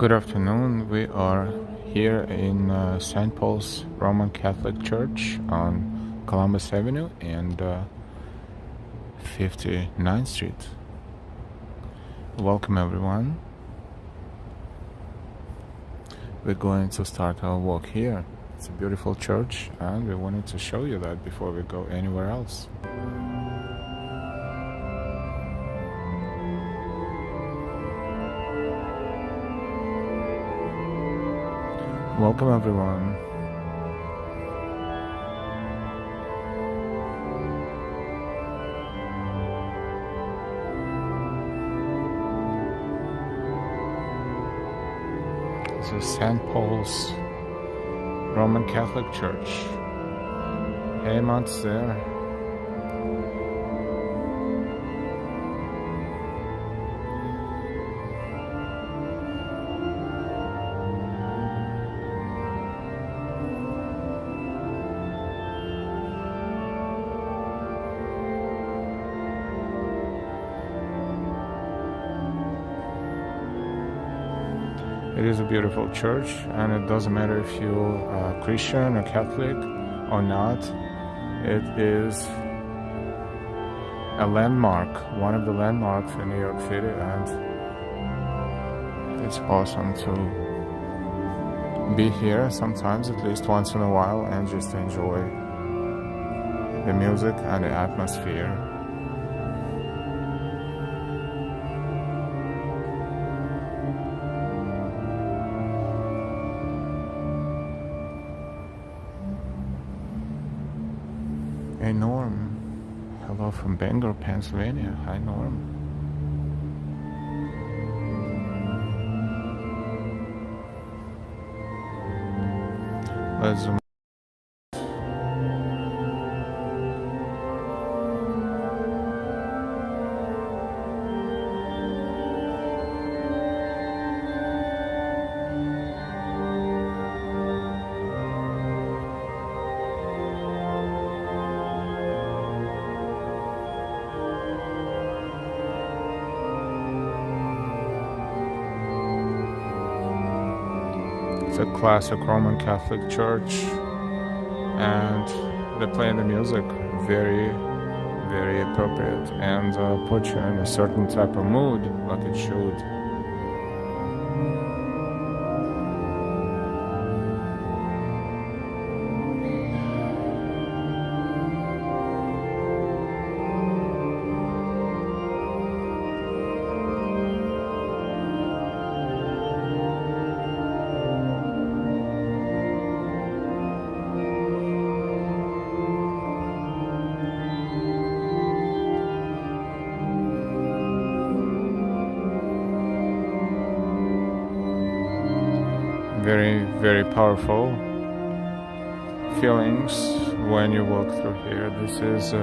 Good afternoon. We are here in St. Paul's Roman Catholic Church on Columbus Avenue and 59th Street. Welcome everyone. We're going to start our walk here. It's a beautiful church and we wanted to show you that before we go anywhere else. Welcome everyone. This is St. Paul's Roman Catholic Church. Hey, Matt's there. It is a beautiful church, and it doesn't matter if you're Christian or Catholic or not. It is a landmark, one of the landmarks in New York City, and it's awesome to be here sometimes, at least once in a while, and just enjoy the music and the atmosphere. Hey Norm, hello from Bangor, Pennsylvania. Hi Norm. Let's zoom. It's a classic Roman Catholic church, and they play the music very, very appropriate and put you in a certain type of mood, like it should. Very, very powerful feelings when you walk through here. This is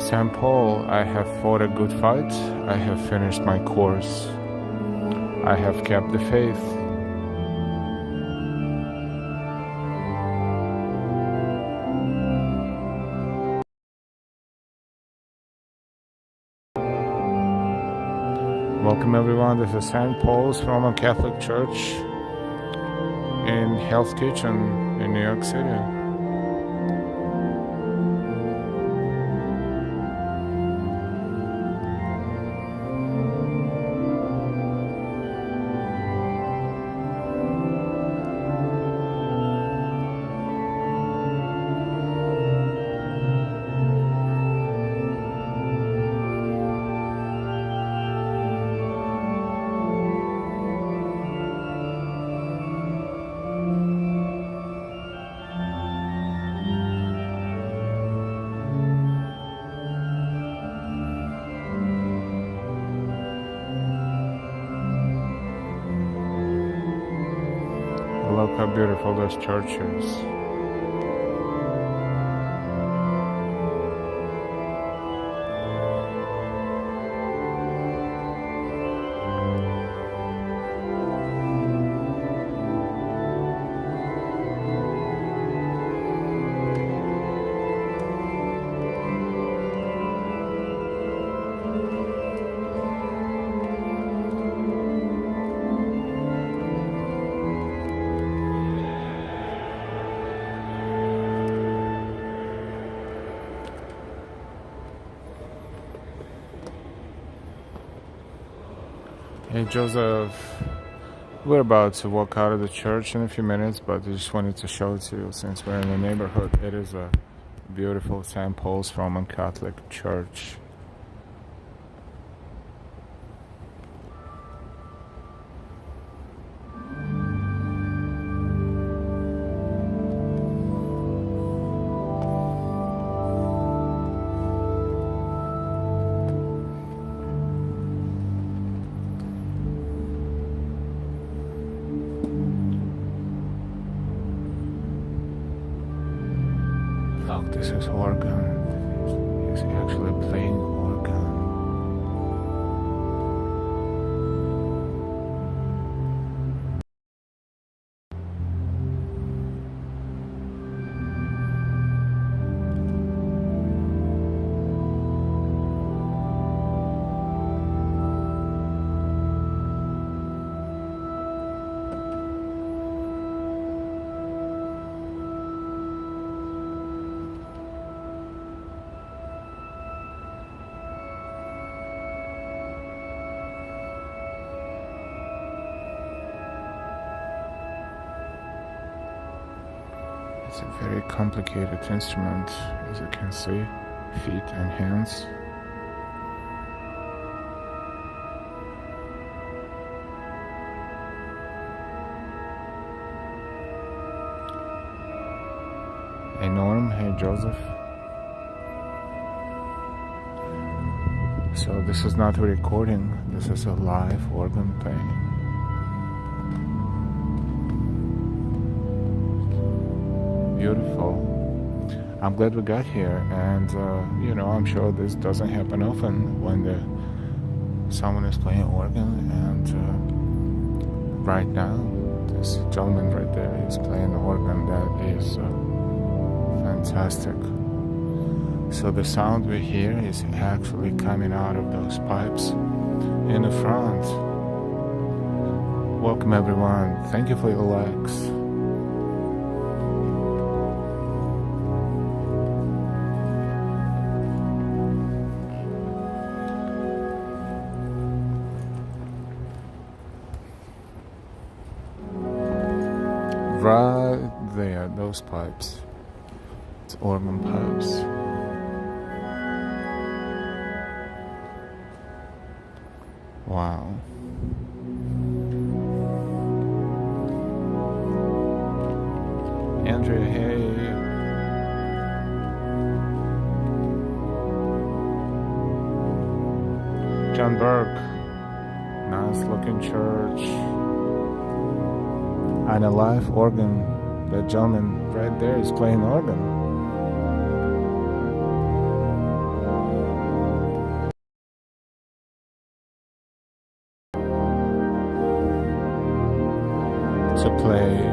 St. Paul. I have fought a good fight. I have finished my course. I have kept the faith. Welcome everyone. This is St. Paul's Roman Catholic Church in Hell's Kitchen in New York City. Look how beautiful this church is. Hey Joseph, we're about to walk out of the church in a few minutes, but I just wanted to show it to you since we're in the neighborhood. It is a beautiful St. Paul's Roman Catholic church. Look, this is organ. He's actually playing organ. It's a very complicated instrument, as you can see, feet and hands. Hey Norm, hey Joseph. So this is not a recording, this is a live organ playing. Beautiful. I'm glad we got here, and you know, I'm sure this doesn't happen often when someone is playing organ, and right now this gentleman right there is playing the organ. That is fantastic. So the sound we hear is actually coming out of those pipes in the front. Welcome everyone, thank you for your likes. Right there, those pipes. It's organ pipes. Wow. Andrea, hey. John Burke. Nice looking church. And a live organ. That gentleman right there is playing organ. To play.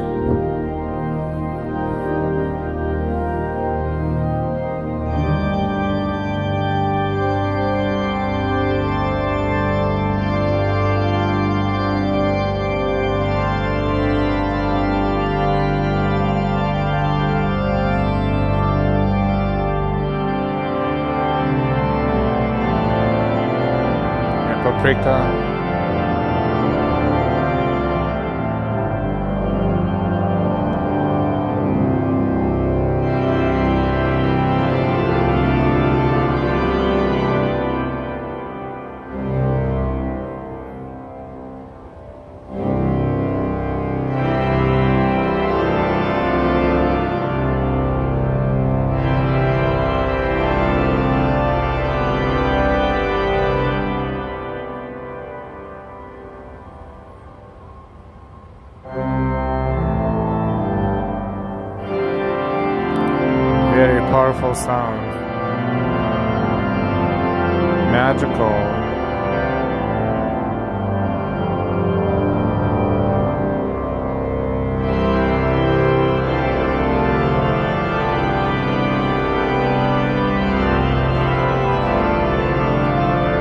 Paprika. Very powerful sound. Magical.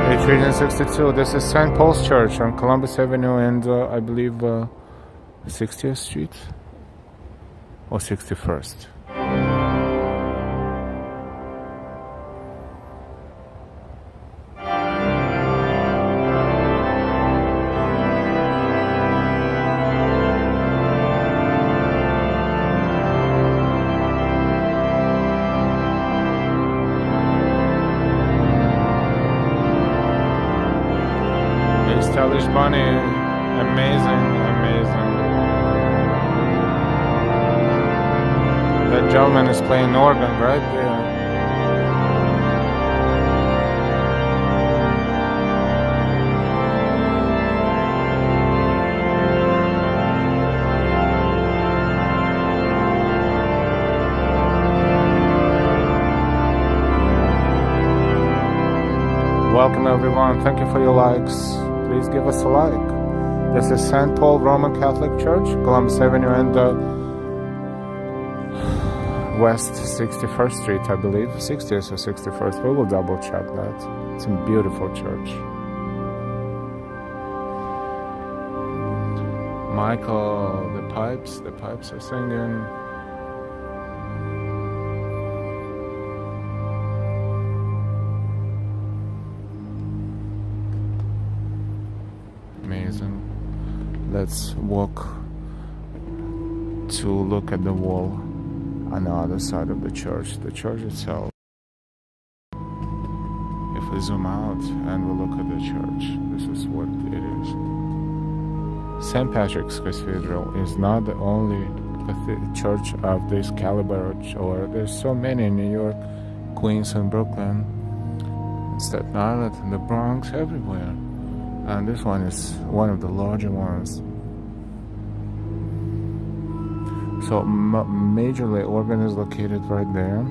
Page 362. This is St. Paul's Church on Columbus Avenue and I believe 60th Street or 61st. the stylish bunny. Amazing, amazing. That gentleman is playing organ right there. Welcome everyone, thank you for your likes. Please give us a like. This is St. Paul Roman Catholic Church, Columbus Avenue and West 61st Street, I believe. 60th or 61st, we will double check that. It's a beautiful church. Michael, the pipes are singing. Amazing. Let's walk to look at the wall on the other side of the church itself. If we zoom out and we look at the church, this is what it is. St. Patrick's Cathedral is not the only church of this caliber, or there's so many in New York, Queens and Brooklyn, Staten Island and the Bronx, everywhere. And this one is one of the larger ones. So majorly organ is located right there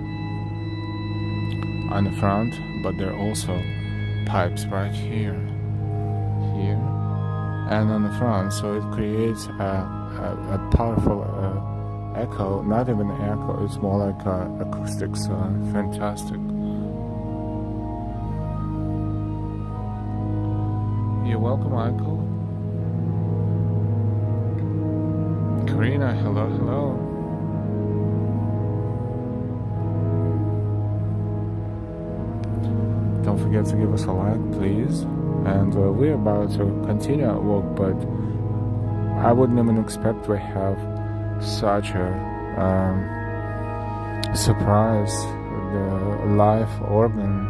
on the front, but there are also pipes right here and on the front, so it creates a powerful echo. Not even an echo, it's more like acoustics. Fantastic. You're welcome, Michael. Karina, hello. Don't forget to give us a like, please. And we're about to continue our walk, but I wouldn't even expect we have such a surprise, the live organ.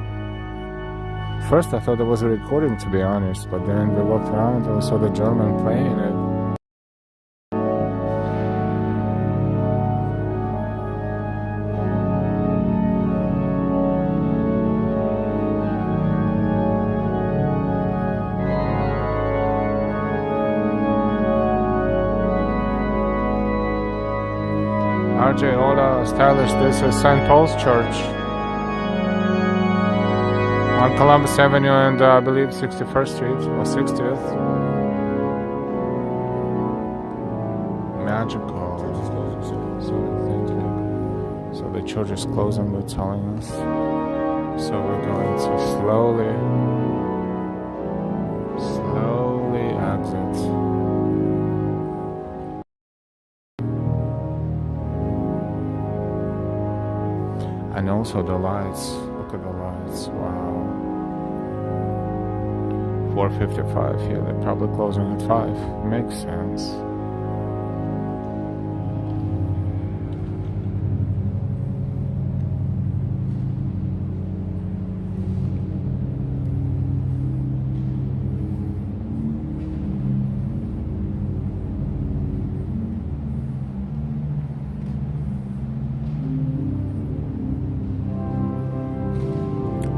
First I thought it was a recording, to be honest, but then we walked around and we saw the gentleman playing it. RJ Ola, stylish, this is St. Paul's Church on Columbus Avenue and I believe 61st Street or 60th. Magical. So the church is closing, they're telling us. So we're going to slowly exit. And also the lights, look at the lights, wow. 4:55 here, they're probably closing at 5, makes sense.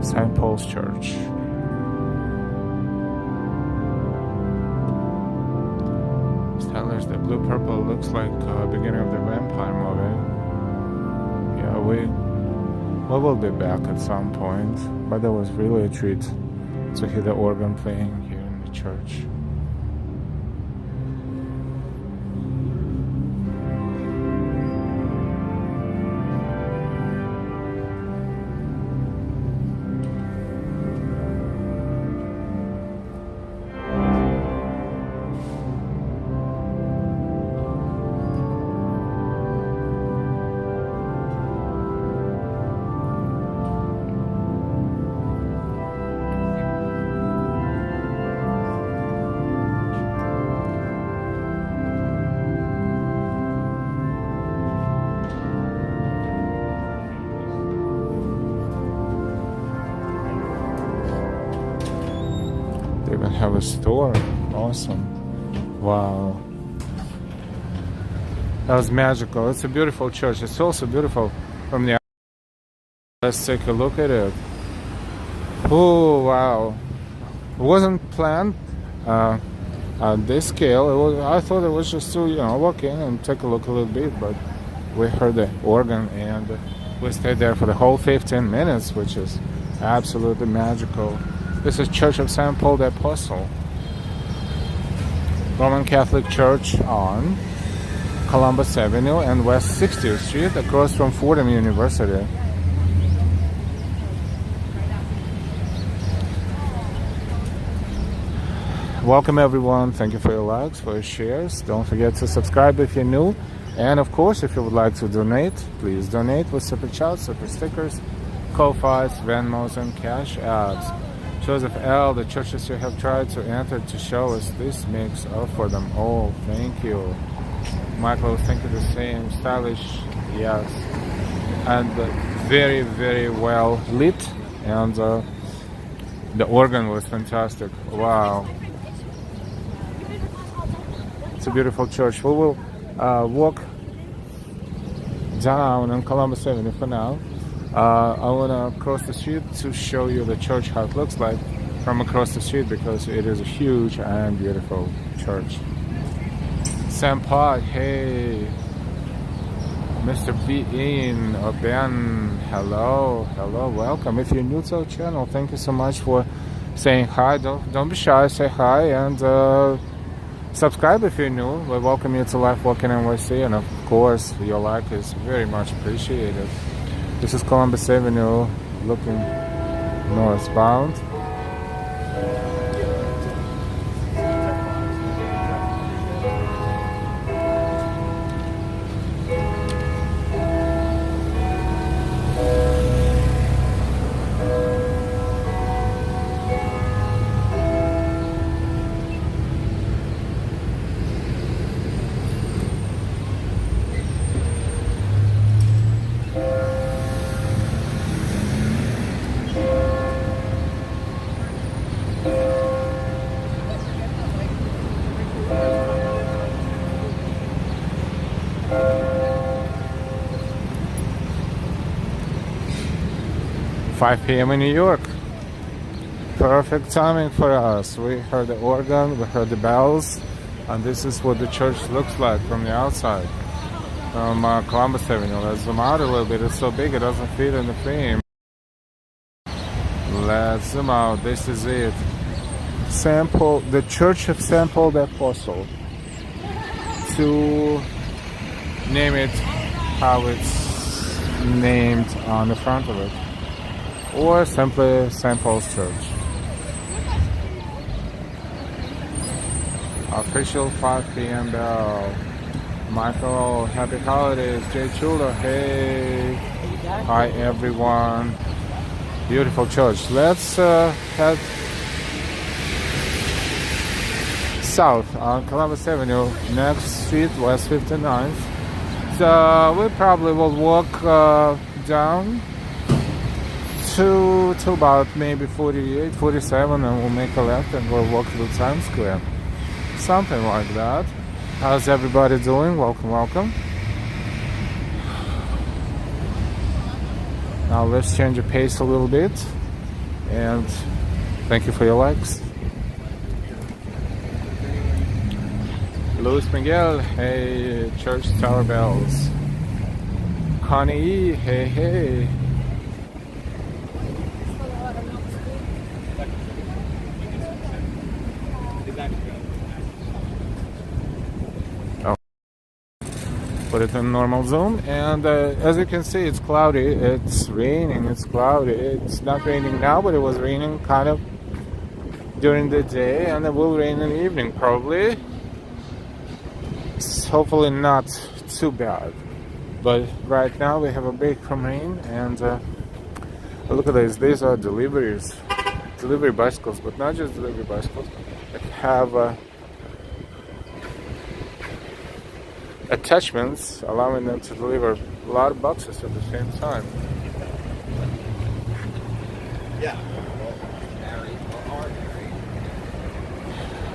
St. Paul's Church. Stylish, the blue purple looks like beginning of the vampire movie. Yeah, we will be back at some point, but that was really a treat to hear the organ playing here in the church. store. Awesome. Wow. That was magical. It's a beautiful church. It's also beautiful from the outside. Let's take a look at it. Oh, wow. It wasn't planned at this scale. I thought it was just to, walk in and take a look a little bit, but we heard the organ and we stayed there for the whole 15 minutes, which is absolutely magical. This is Church of St. Paul the Apostle, Roman Catholic Church on Columbus Avenue and West 60th Street, across from Fordham University. Welcome everyone. Thank you for your likes, for your shares. Don't forget to subscribe if you're new. And of course, if you would like to donate, please donate with super chats, super stickers, Ko-Fis, Venmos, and Cash Apps. Joseph L., the churches you have tried to enter to show us this makes up for them all. Thank you. Michael, thank you the same. Stylish, yes. And very, very well lit. And the organ was fantastic. Wow. It's a beautiful church. We will walk down on Columbus Avenue for now. I want to cross the street to show you the church, how it looks like from across the street, because it is a huge and beautiful church. Sam Pot, hey. Mr. Bean or Ben, hello, welcome. If you're new to our channel, thank you so much for saying hi. Don't be shy, say hi, and subscribe if you're new. We welcome you to Life Walking NYC, and of course, your like is very much appreciated. This is Columbus Avenue, looking northbound. 5 p.m. in New York. Perfect timing for us. We heard the organ, we heard the bells, and this is what the church looks like from the outside. From Columbus Avenue. Let's zoom out a little bit. It's so big it doesn't fit in the frame. Let's zoom out. This is it. St. Paul, the Church of St. Paul the Apostle. To name it how it's named on the front of it. Or simply St. Paul's Church. Official 5 p.m. bell. Michael, happy holidays. Jay Chulo, hey. Hi everyone. Beautiful church. Let's head south on Columbus Avenue, next street, West 59th. So we probably will walk down to about maybe 48, 47, and we'll make a left and we'll walk to Times Square. Something like that. How's everybody doing? Welcome, welcome. Now let's change the pace a little bit. And thank you for your likes. Luis Miguel, hey, Church Tower Bells. Connie E, hey, hey. Put it in normal zoom, and as you can see, it's cloudy, it's raining, it's cloudy. It's not raining now, but it was raining kind of during the day, and it will rain in the evening probably. It's hopefully not too bad, but right now we have a break from rain, and look at this. These are delivery bicycles, but not just delivery bicycles. They have attachments allowing them to deliver a lot of boxes at the same time.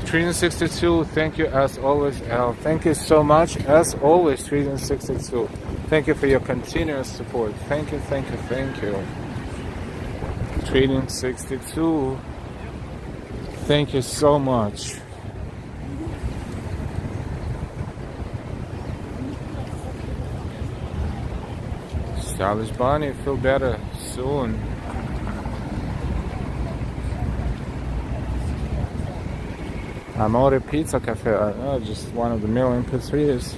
362, thank you as always, Al. Thank you so much as always, 362. Thank you for your continuous support. Thank you, thank you, thank you. 362, thank you so much. Stylish Bonnie, feel better soon. Amore Pizza Cafe, just one of the million pizzerias.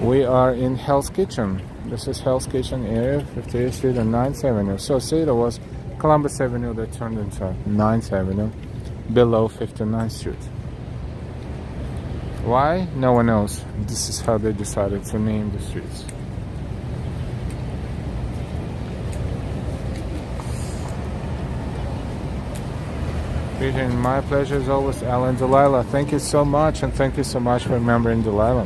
We are in Hell's Kitchen. This is Hell's Kitchen area, 58th Street and 9th Avenue. So see, there was Columbus Avenue that turned into 9th Avenue, below 59th Street. Why? No one knows. This is how they decided to name the streets. My pleasure as always, Alan Delilah. Thank you so much, and thank you so much for remembering Delilah.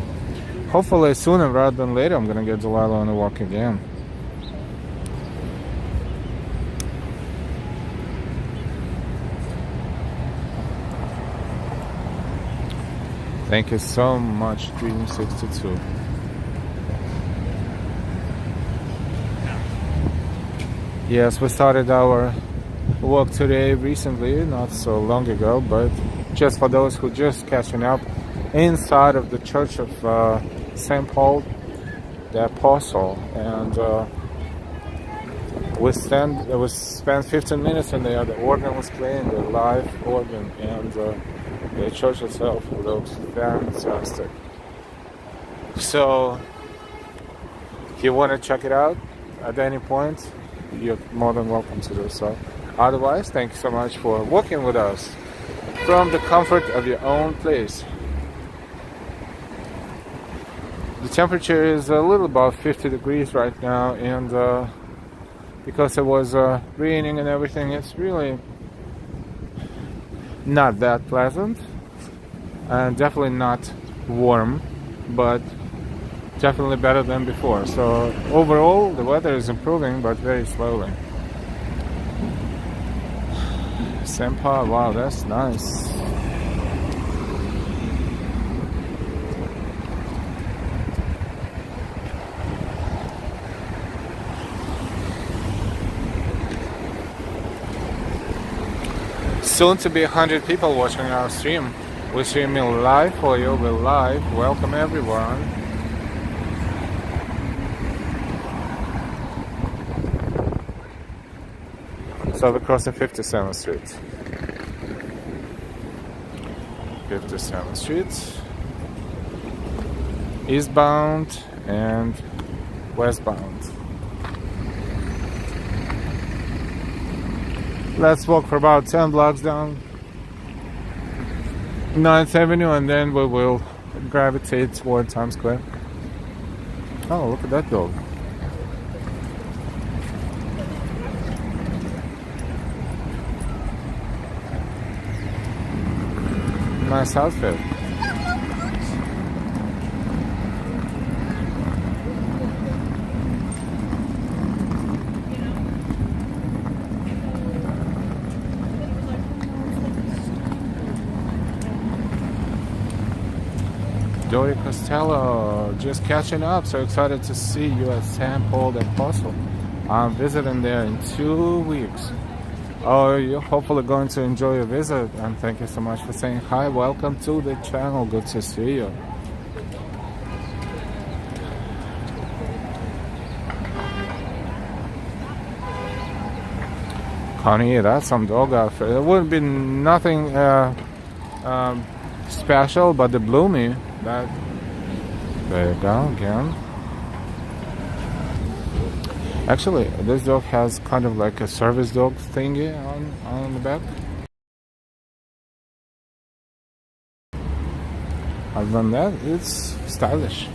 Hopefully sooner rather than later I'm gonna get Delilah on the walk again. Thank you so much, 362. Yes, we started our walk today recently, not so long ago, but just for those who just catching up, inside of the Church of St. Paul the Apostle, and we spent 15 minutes in there. The organ was playing, the live organ, and the church itself looks fantastic. So if you want to check it out at any point, you're more than welcome to do so. Otherwise, thank you so much for walking with us from the comfort of your own place. The temperature is a little above 50 degrees right now, and because it was raining and everything, it's really not that pleasant, and definitely not warm, but definitely better than before. So overall, the weather is improving, but very slowly. St. Paul, wow, that's nice. Soon to be 100 people watching our stream. We're streaming live for you. We're live. Welcome everyone. So we're crossing 57th Street. 57th Street. Eastbound and westbound. Let's walk for about 10 blocks down 9th Avenue, and then we will gravitate toward Times Square. Oh, look at that dog. Nice outfit. Joey Costello, just catching up. So excited to see you at St. Paul the Apostle. I'm visiting there in 2 weeks. Oh, you're hopefully going to enjoy your visit, and thank you so much for saying hi. Welcome to the channel. Good to see you. Connie, that's some dog outfit. It would be nothing special, but the bloomy. That, there you go again. Actually, this dog has kind of like a service dog thingy on the back. Other than that, it's stylish.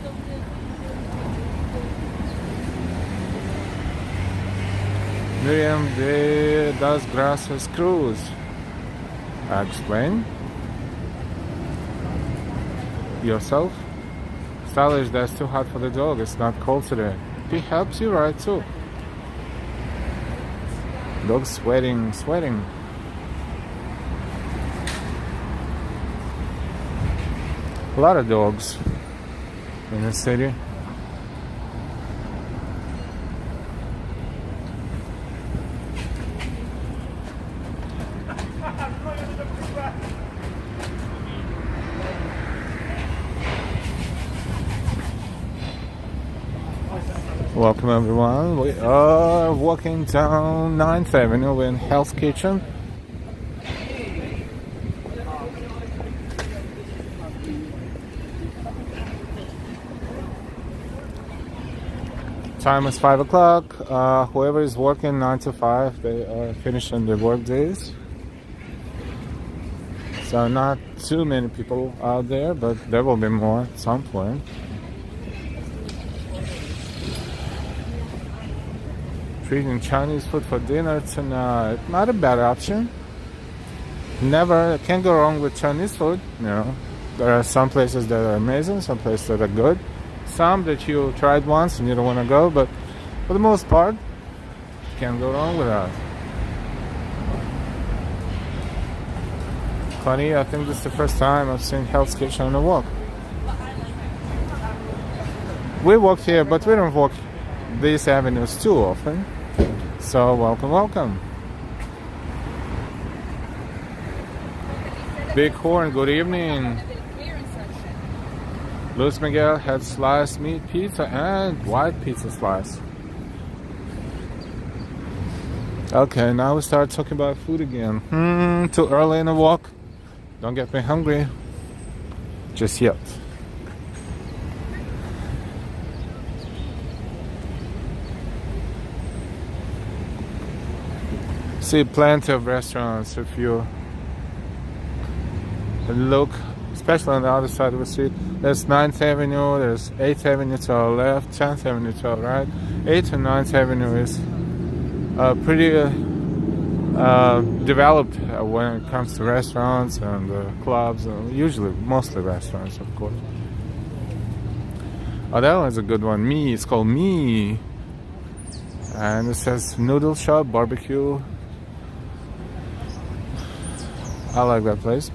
Miriam de das Gracias Cruz. Explain yourself. Stylish, that's too hot for the dog. It's not cold today. He helps you right too. Dog's sweating. A lot of dogs in the city. Welcome everyone. We are walking down 9th Avenue in Hell's Kitchen. Time is 5 o'clock. Whoever is working 9 to 5, they are finishing their work days. So not too many people out there, but there will be more at some point. Treating Chinese food for dinner tonight. Not a bad option. Never can go wrong with Chinese food. You know, there are some places that are amazing, some places that are good, some that you tried once and you don't want to go, but for the most part, can't go wrong with that. Funny, I think this is the first time I've seen Hell's Kitchen on a walk. We walk here, but we don't walk these avenues too often. So welcome, welcome. Big Horn, good evening. Luis Miguel had sliced meat pizza and white pizza slice. Okay, now we start talking about food again. Too early in the walk. Don't get me hungry just yet. See plenty of restaurants if you look, especially on the other side of the street. There's 9th Avenue, there's 8th Avenue to our left, 10th Avenue to our right. 8th and 9th Avenue is pretty developed when it comes to restaurants and clubs, usually mostly restaurants, of course. Oh, that one's a good one. Me, it's called Me. And it says noodle shop, barbecue. I like that place.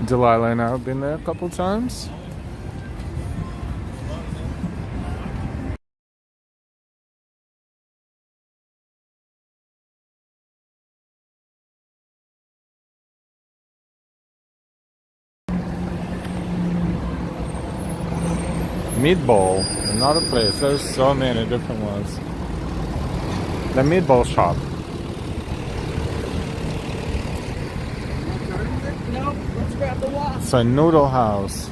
Delilah and I have been there a couple times. Meatball, another place. There's so many different ones. The meatball shop. It's a noodle house.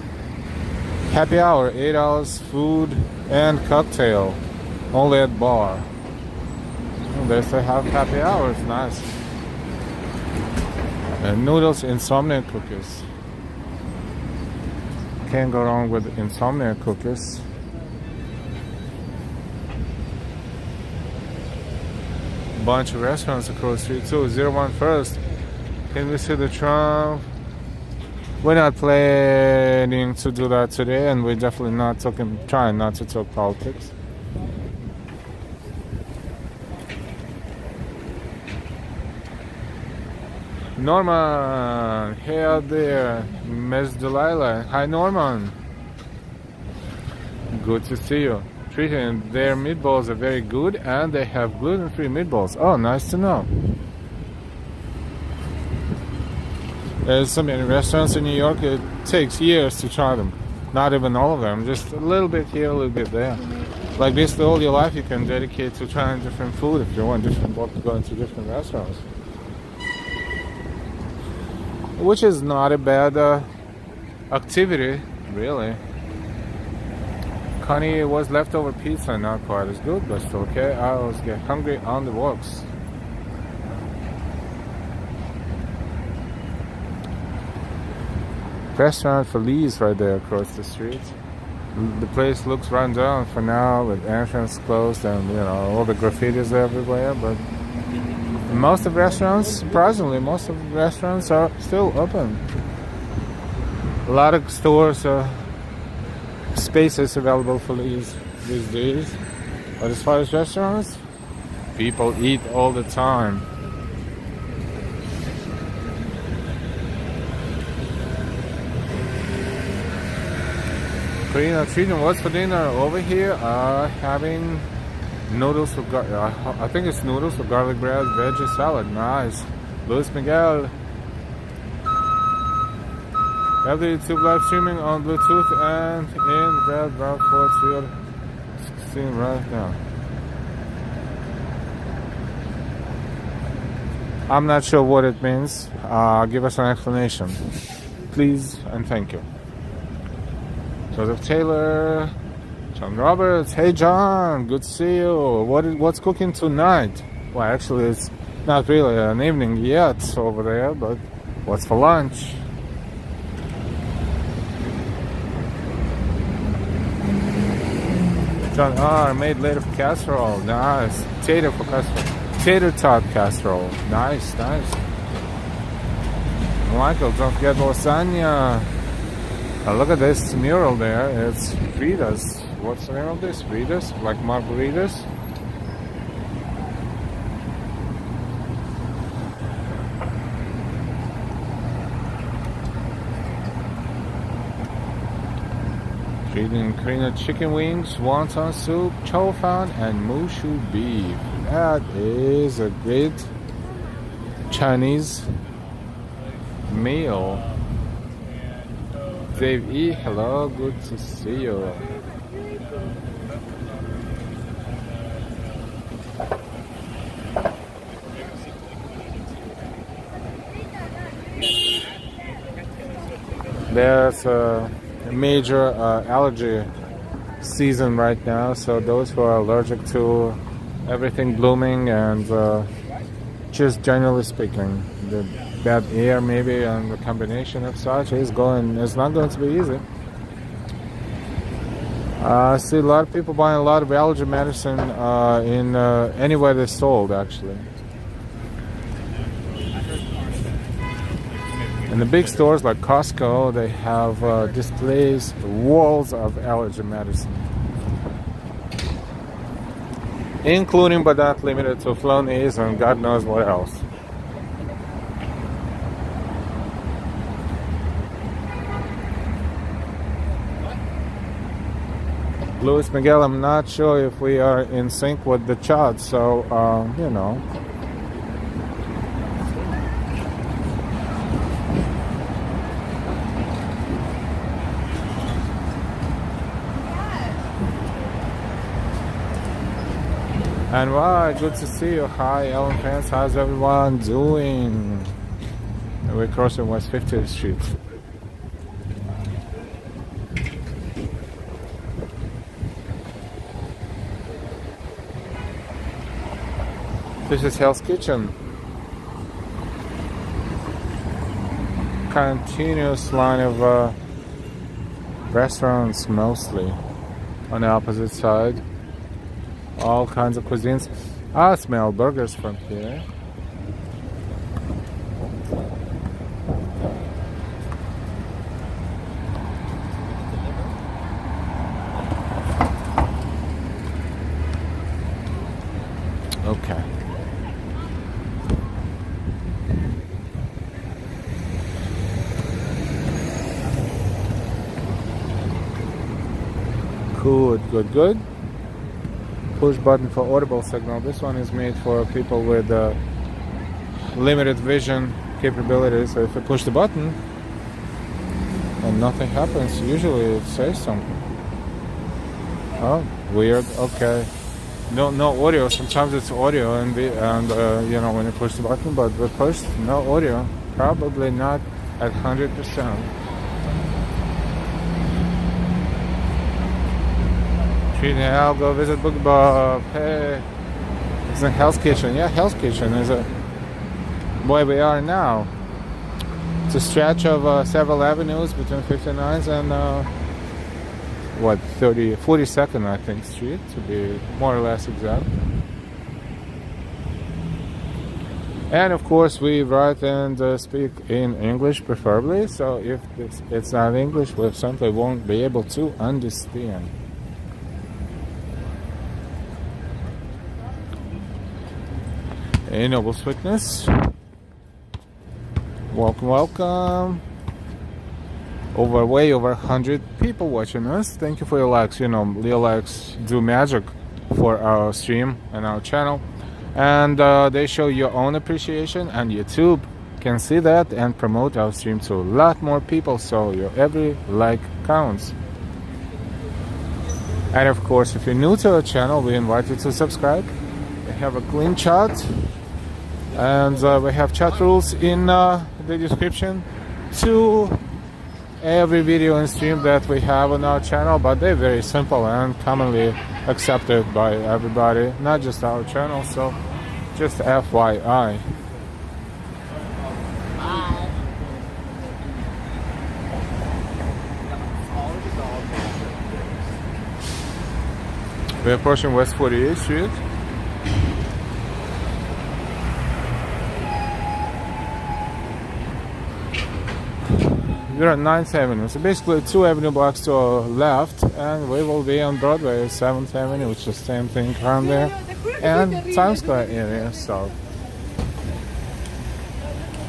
Happy hour, $8 food and cocktail. Only at bar. They say have happy hours, nice. And noodles, insomnia cookies. Can't go wrong with insomnia cookies. Bunch of restaurants across the street too. 01 First. Can we see the Trump? We're not planning to do that today, and we're definitely not trying not to talk politics. Norman, hey out there, Miss Delilah. Hi, Norman. Good to see you. Treating their meatballs are very good, and they have gluten-free meatballs. Oh, nice to know. There's so many restaurants in New York, it takes years to try them. Not even all of them, just a little bit here, a little bit there. Like basically all your life you can dedicate to trying different food if you want different going to different restaurants. Which is not a bad activity, really. Connie was leftover pizza, not quite as good, but still okay. I always get hungry on the walks. Restaurant for Lee's right there across the street. The place looks run down for now with entrance closed and all the graffitis everywhere, but most of restaurants, surprisingly, most of the restaurants are still open. A lot of stores, spaces available for these days. But as far as restaurants, people eat all the time. Korean treating what's for dinner over here. Having noodles with I think it's noodles with garlic bread, veggie salad. Nice. Luis Miguel. Have the YouTube live streaming on Bluetooth and in Red Route 4 16 right now. I'm not sure what it means. Give us an explanation, please, and thank you. Joseph Taylor, John Roberts. Hey John, good to see you. What's cooking tonight? Well, actually, it's not really an evening yet over there, but what's for lunch? John R. made later for casserole. Nice. Tater for casserole. Tater tot casserole. Nice, nice. Michael, don't forget lasagna. Look at this mural there. It's Fritas. What's the name of this? Fritas? Like margaritas? Feeding Korean chicken wings, wonton soup, chow fan, and mushu beef. That is a great Chinese meal. Dave E, hello, good to see you. There's a major allergy season right now, so those who are allergic to everything blooming and just generally speaking, the bad air maybe and the combination of such it's not going to be easy. I see a lot of people buying a lot of allergy medicine in anywhere they're sold, actually. In the big stores like Costco, they have displays, walls of allergy medicine, including but not limited to Flonase and God knows what else. Luis Miguel, I'm not sure if we are in sync with the chat, so you know. And why, good to see you. Hi, Ellen fans. How's everyone doing? We're crossing West 50th Street. This is Hell's Kitchen. Continuous line of restaurants, mostly on the opposite side. All kinds of cuisines. I smell burgers from here. Okay. Good. Push button for audible signal. This one is made for people with limited vision capabilities. So if I push the button and nothing happens, usually it says something. Oh, weird. Okay. No audio. Sometimes it's audio and you know, when you push the button, but with push, no audio. Probably not at 100%. I'll go visit Book Bob. Hey, it's in Hell's Kitchen. Yeah, Hell's Kitchen is where we are now. It's a stretch of several avenues between 59th and 42nd, I think, Street, to be more or less exact. And of course, we write and speak in English, preferably. So if it's not English, we simply won't be able to understand. Hey, Noble Sweetness. Welcome. way over 100 people watching us. Thank you for your likes. You know, your likes do magic for our stream and our channel, and they show your own appreciation, and YouTube can see that and promote our stream to a lot more people, so your every like counts. And of course, if you're new to our channel, we invite you to subscribe. We have a clean chat, and we have chat rules in the description to every video and stream that we have on our channel, but they're very simple and commonly accepted by everybody, not just our channel, so just FYI. We're approaching West 48th Street. We're on 9th Avenue, so basically 2 avenue blocks to our left, and we will be on Broadway, 7th Avenue, which is the same thing around there, and Times Square area. So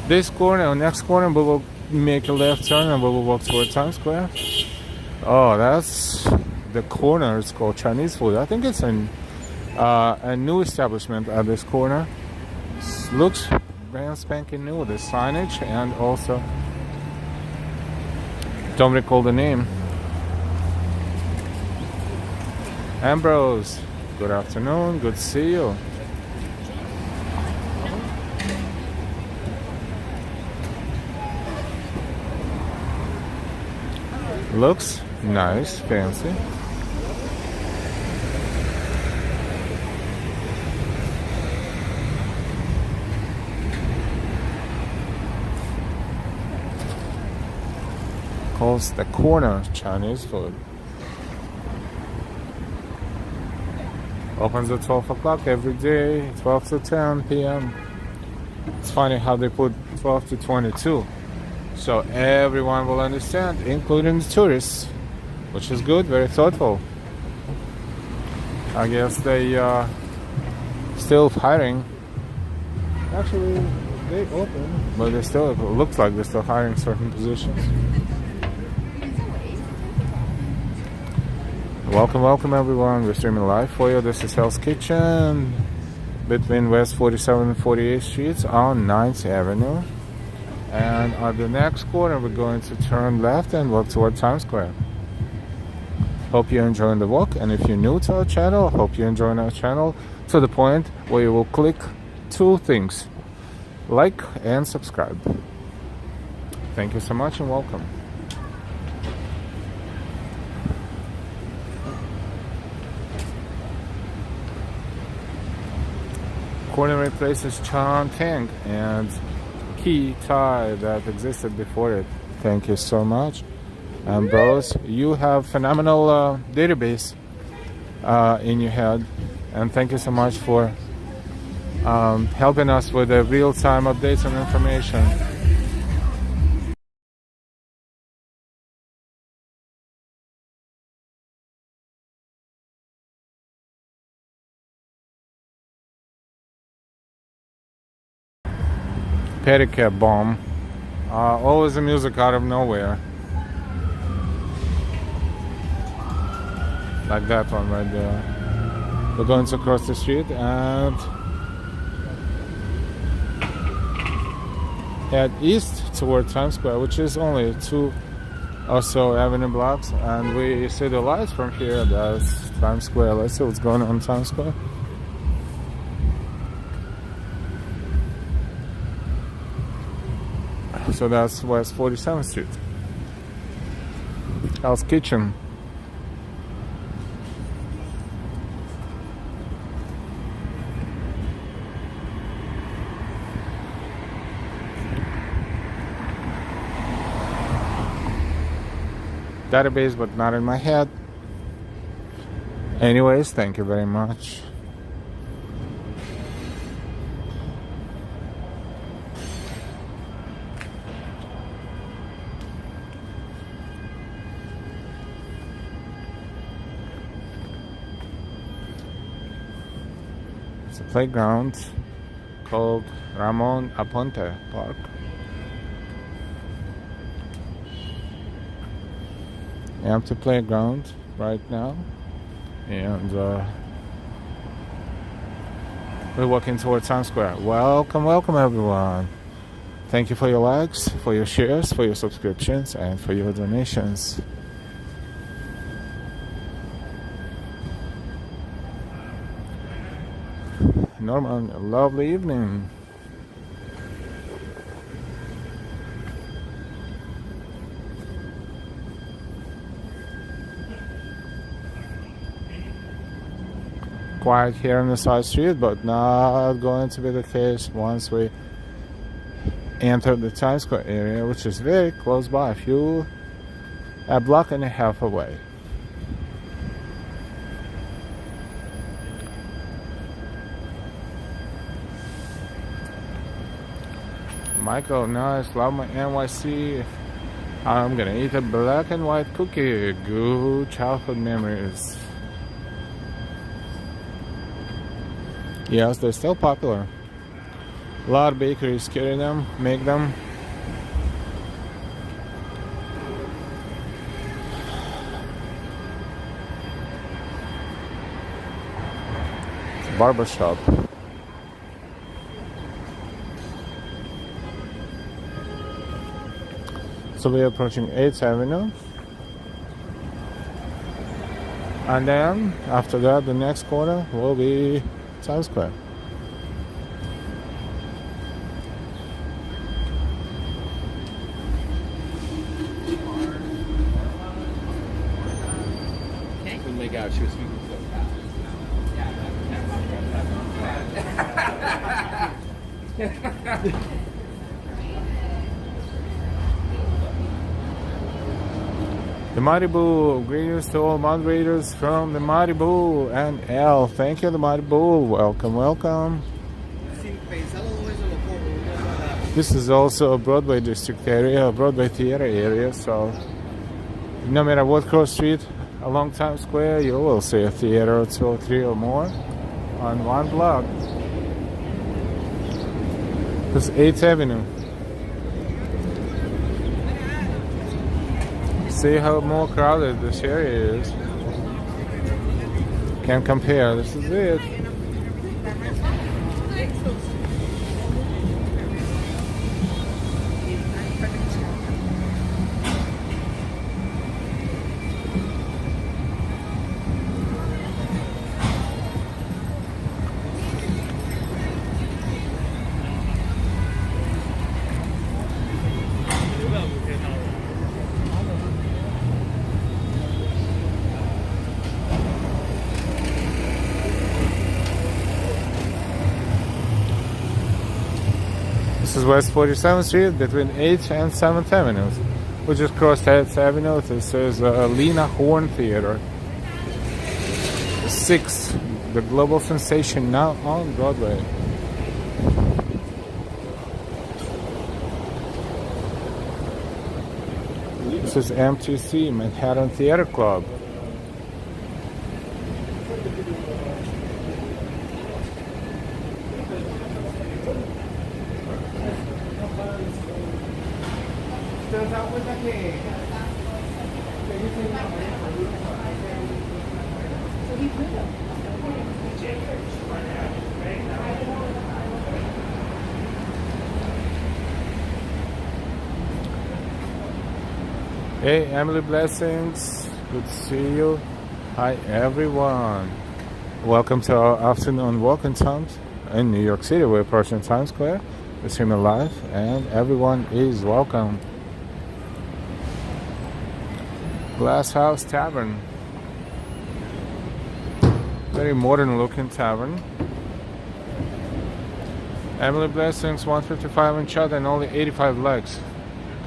this corner, next corner, we will make a left turn and we will walk toward Times Square. Oh, that's the corner. It's called Chinese food. I think it's a new establishment at this corner. Looks brand spanking new, the signage, and also don't recall the name. Ambrose, good afternoon, good to see you. Looks nice, fancy. Calls the corner Chinese food. Opens at 12 o'clock every day, 12 to 10 p.m. It's funny how they put 12 to 22, so everyone will understand, including the tourists, which is good, very thoughtful. I guess they still hiring. Actually, they open, but they still, it looks like they're still hiring certain positions. Welcome everyone. We're streaming live for you. This is Hell's Kitchen between West 47th and 48th Streets on 9th Avenue. And at the next corner, we're going to turn left and walk toward Times Square. Hope you're enjoying the walk. And if you're new to our channel, hope you're enjoying our channel to the point where you will click 2 things: like and subscribe. Thank you so much and welcome. Corner replaces Chan Tang and Key Thai that existed before it. Thank you so much. Ambrose, you have phenomenal database in your head, and thank you so much for helping us with the real-time updates and information. Pedicab bomb. Always the music out of nowhere. Like that one right there. We're going to cross the street and head east toward Times Square, which is only 2 or so avenue blocks, and we see the lights from here. That's Times Square. Let's see what's going on in Times Square. So that's West 47th Street. Hell's Kitchen. Database, but not in my head. Anyways, thank you very much. It's a playground called Ramon Aponte Park. empty playground right now, and we're walking towards Times Square. Welcome everyone. Thank you for your likes, for your shares, for your subscriptions, and for your donations. Norman, a lovely evening. Quiet here on the side street, but not going to be the case once we enter the Times Square area, which is very close by, a block and a half away. Michael, nice, love my NYC. I'm gonna eat a black and white cookie. Good childhood memories. Yes, they're still popular. A lot of bakeries carry them, make them. It's a barber shop. So we're approaching 8th Avenue. And then, after that, the next corner will be Times Square. Couldn't make out she was speaking so fast. The Mighty Bull, greetings to all moderators from the Mighty Bull and L. Thank you, the Mighty Bull. Welcome. This is also a Broadway district area, a Broadway theater area, so no matter what cross street along Times Square, you will see a theater or 2 or 3 or more on one block. This is 8th Avenue. See how more crowded this area is. Can't compare. This is it. This is West 47th Street between 8th and 7th Avenues. We just crossed 8th Avenue. This is Lena Horne Theater. 6, the global sensation now on Broadway. This is MTC, Manhattan Theater Club. Hey, Emily, blessings. Good to see you. Hi, everyone. Welcome to our afternoon walk in Times in New York City. We're approaching Times Square. We're streaming live, and everyone is welcome. Glass House Tavern. Very modern looking tavern. Emily, blessings. 155 in chat and only 85 likes.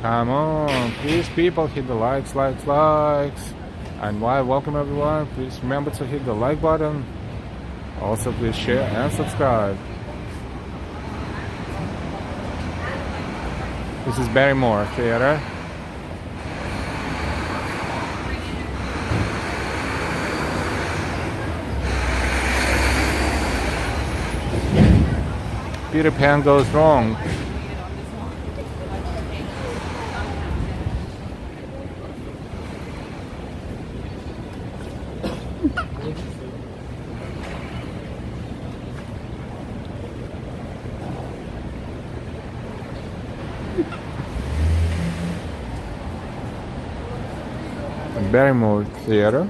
Come on, please, people, hit the likes. And while welcome everyone, please remember to hit the like button. Also, please share and subscribe. This is Barrymore Theater. Peter Pan goes wrong. Barrymore Theater.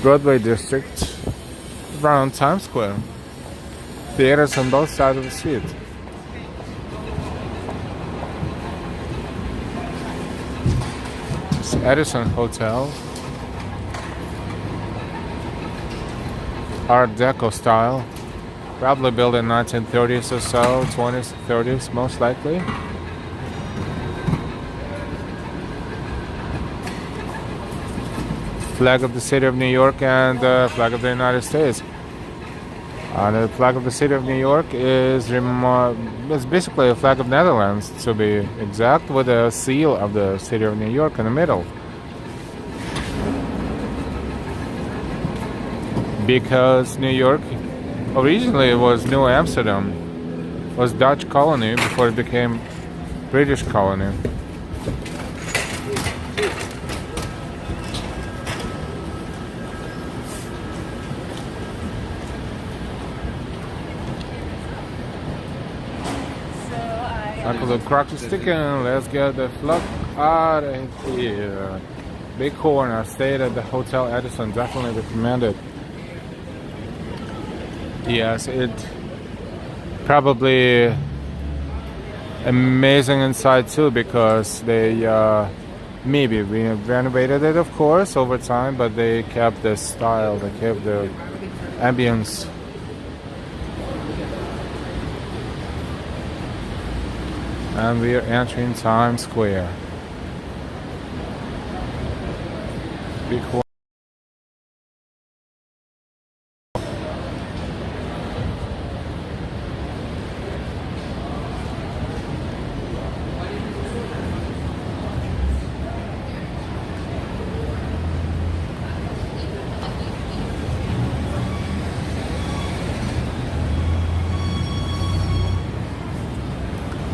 Broadway District, around Times Square. Theaters on both sides of the street. It's Edison Hotel. Art Deco style. Probably built in 1930s or so, 20s, 30s most likely. Flag of the City of New York and flag of the United States. The flag of the City of New York is basically a flag of Netherlands, to be exact, with a seal of the City of New York in the middle. Because New York originally was New Amsterdam, was Dutch colony before it became British colony. The clock is ticking. Let's get the fuck out of here. Big corner. Stayed at the Hotel Edison. Definitely recommended. Yes, it probably amazing inside too, because they maybe renovated it, of course, over time, but they kept the style. They kept the ambience. And we are entering Times Square. Big one.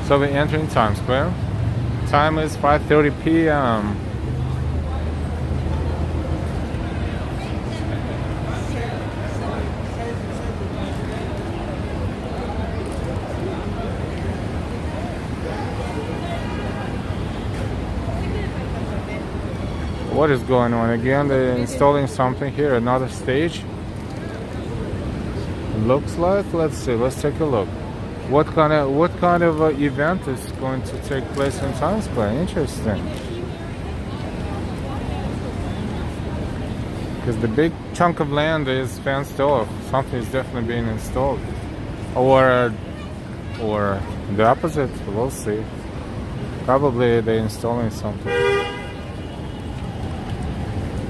So we're entering Times Square. Time is 5:30 p.m. What is going on again? They're installing something here, another stage. Looks like. Let's see. Let's take a look. What kind of event is going to take place in Times Square? Interesting. Because the big chunk of land is fenced off. Something is definitely being installed. Or the opposite. We'll see. Probably they're installing something.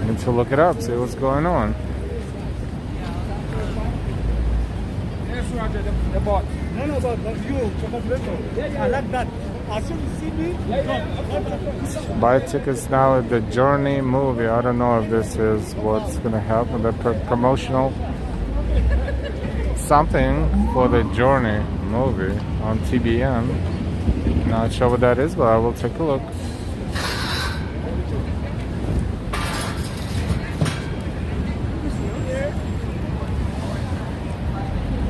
I need to look it up, see what's going on. The box. No, but you, I like that. As soon as you see me, Buy tickets now at the Journey movie. I don't know if this is what's going to happen. The promotional something for the Journey movie on TBN. Not sure what that is, but I will take a look.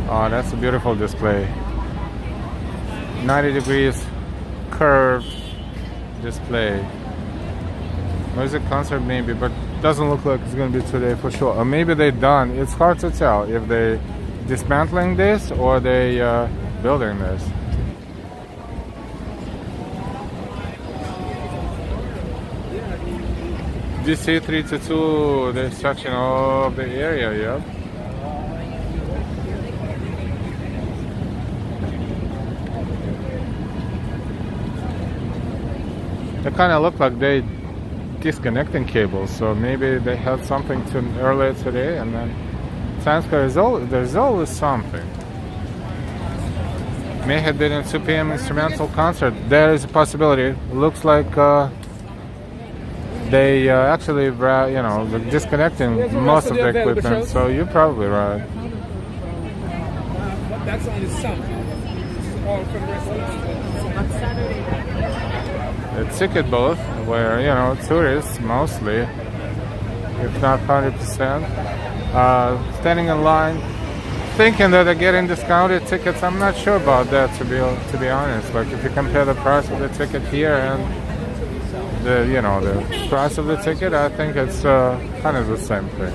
Oh, that's a beautiful display. 90 degrees curved display. Music concert maybe, but doesn't look like it's going to be today for sure. Or maybe they're done. It's hard to tell if they dismantling this or they building this. DC 322, the section of the area, yeah. They kind of look like they disconnecting cables, so maybe they had something earlier today, and then Times Square there's always something. May have been a 2 p.m. instrumental concert. There is a possibility. It looks like they actually, they're disconnecting most of the equipment. So you're probably right. That's only some. All for the rest of The ticket booth, where, you know, tourists mostly, if not 100%, standing in line, thinking that they're getting discounted tickets. I'm not sure about that, to be honest. Like, if you compare the price of the ticket here and the, you know, the price of the ticket, I think it's kind of the same thing.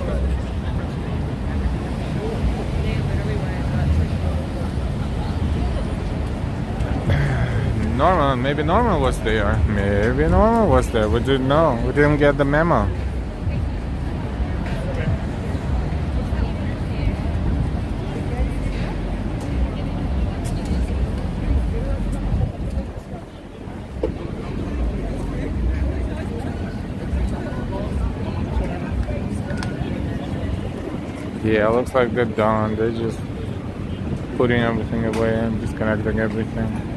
Maybe Norman was there. Maybe Norman was there. We didn't know. We didn't get the memo. Yeah, it looks like they're done. They're just putting everything away and disconnecting everything.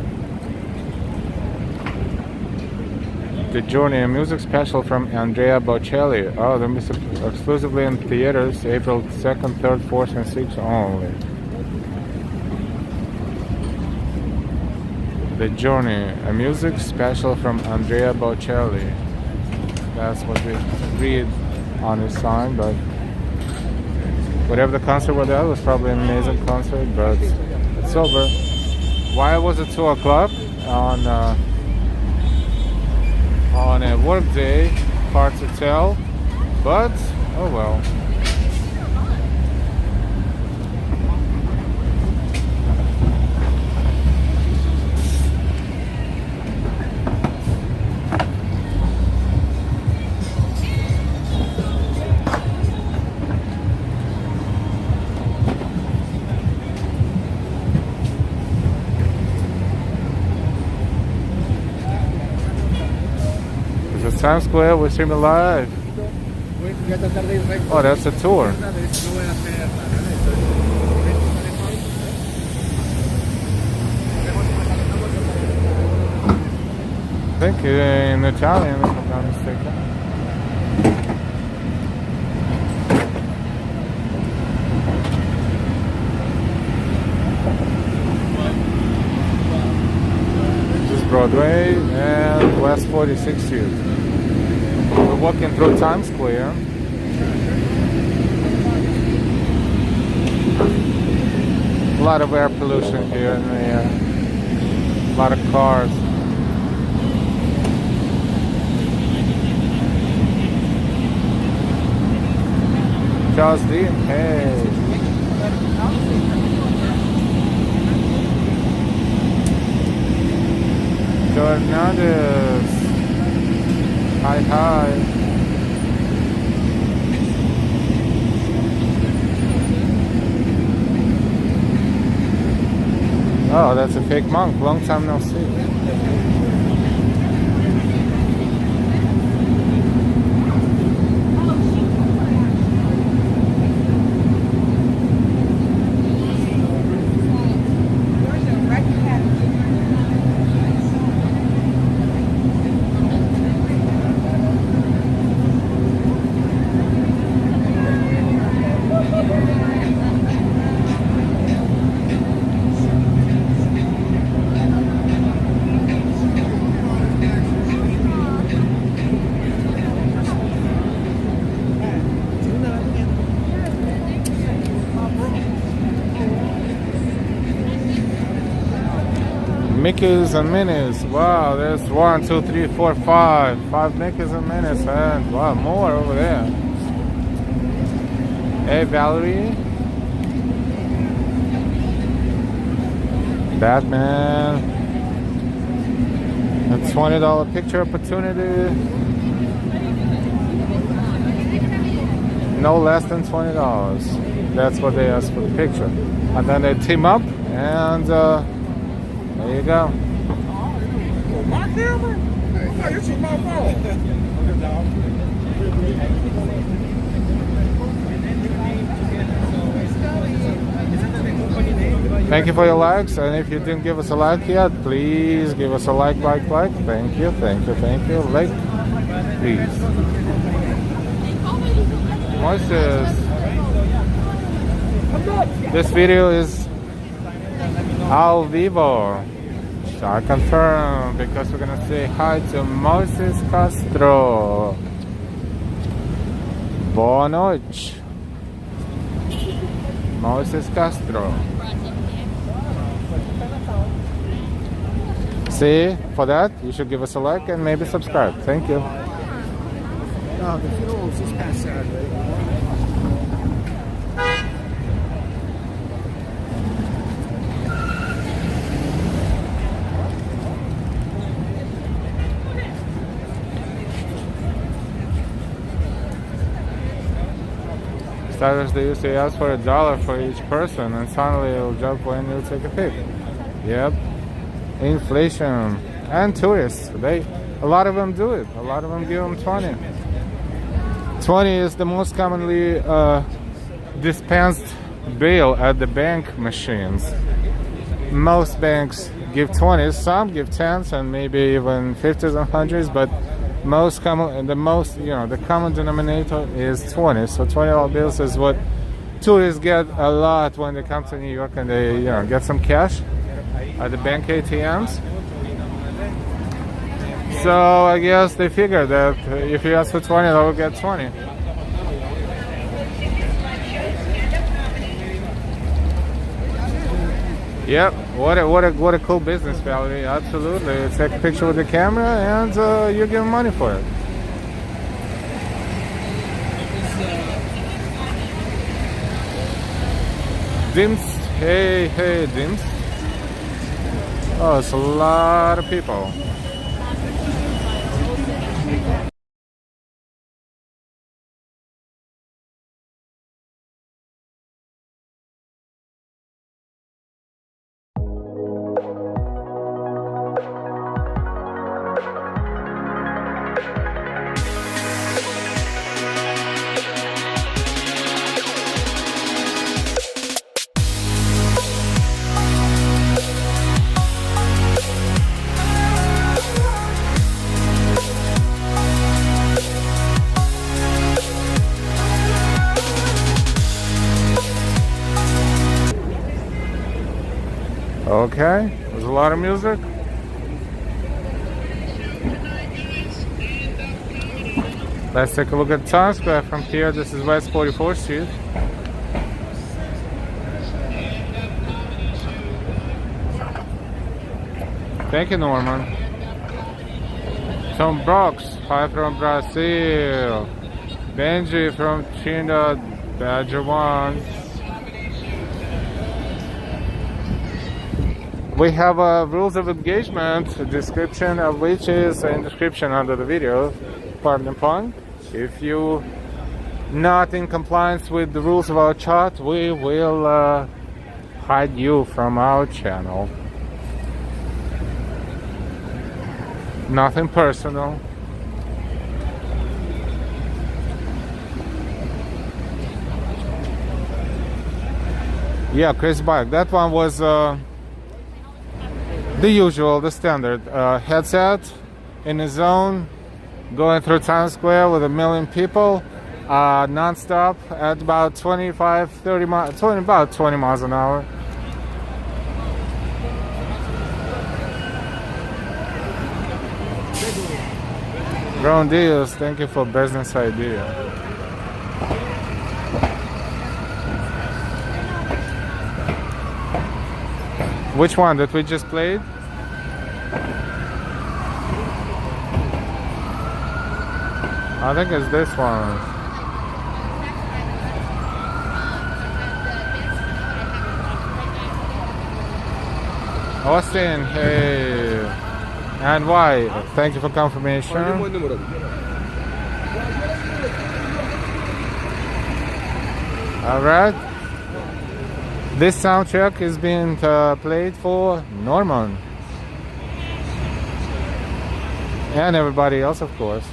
The Journey, a music special from Andrea Bocelli. Oh, they're exclusively in theaters, April 2nd, 3rd, 4th, and 6th only. The Journey, a music special from Andrea Bocelli. That's what we read on his sign, but whatever the concert was, that was probably an amazing concert, but it's over. Why was it 2 o'clock on a work day? Hard to tell, but oh well. Times Square, we stream live. Oh, that's a tour. I think in Italian, if I'm not mistaken. This is Broadway and West 46th Street. We're walking through Times Square. A lot of air pollution here in the air. A lot of cars. Charles Dean, hey. Hernandez. Hi, hi. Oh, that's a fake monk. Long time no see. Mickeys and Minis. Wow, there's 1, 2, 3, 4, 5. 5 Mickeys and Minis, and wow, more over there. Hey, Valerie. Batman. A $20 picture opportunity. No less than $20. That's what they ask for the picture. And then they team up and there you go. my camera? Oh, you took my phone. Thank you for your likes, and if you didn't give us a like yet, please give us a like. Thank you. Like, please. Moises, this video is Al vivo. So I confirm because we're gonna say hi to Moses Castro. Boa noite. Moses Castro. See, for that, you should give us a like and maybe subscribe. Thank you. No, the funeral was this past Saturday. Starters, they used to ask for $1 for each person, and suddenly it'll jump when you take a pic. Yep. Inflation and tourists. A lot of them do it. A lot of them give them 20. 20 is the most commonly dispensed bill at the bank machines. Most banks give 20s, some give 10s, and maybe even 50s and 100s, but the common denominator is 20. So $20 bills is what tourists get a lot when they come to New York and they get some cash at the bank ATMs. So I guess they figured that if you ask for 20, they will get 20. Yep, what a cool business value. Absolutely. Take a picture with the camera and you give money for it. Dims, hey Dims. Oh, it's a lot of people. Okay, there's a lot of music. Let's take a look at Times Square from here. This is West 44th Street. Thank you, Norman. Tom Brooks, hi from Brazil. Benji from Trinidad, Badger One. We have a rules of engagement, a description of which is in the description under the video. Pardon the pun. If you not in compliance with the rules of our chat, we will hide you from our channel. Nothing personal. Yeah, Chris Bike. That one was the usual, the standard headset in a zone going through Times Square with 1 million people non-stop at about 20 miles an hour. Ron Diaz, thank you for business idea. Which one that we just played? I think it's this one. Austin, hey. And why? Thank you for confirmation. Alright. This soundtrack is being played for Norman. And everybody else, of course.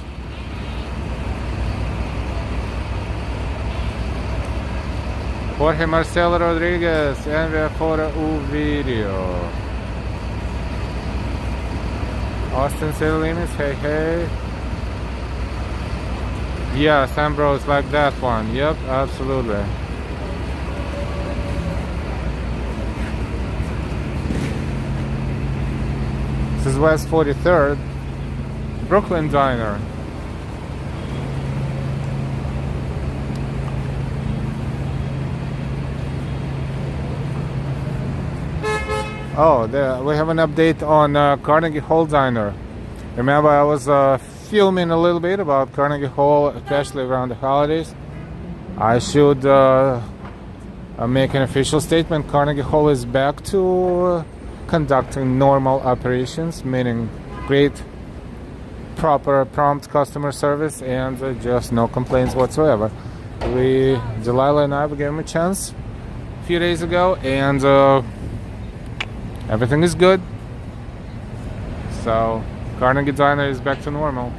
Jorge Marcelo Rodriguez, envia fora o vídeo. Austin Salinas, hey. Yes, Ambrose, like that one. Yep, absolutely. West 43rd, Brooklyn Diner. Oh, we have an update on Carnegie Hall Diner. Remember, I was filming a little bit about Carnegie Hall, especially around the holidays. I should make an official statement. Carnegie Hall is back to conducting normal operations, meaning great, proper, prompt customer service, and just no complaints whatsoever. Delilah and I, we gave him a chance a few days ago, and everything is good. So Carnegie Diner is back to normal.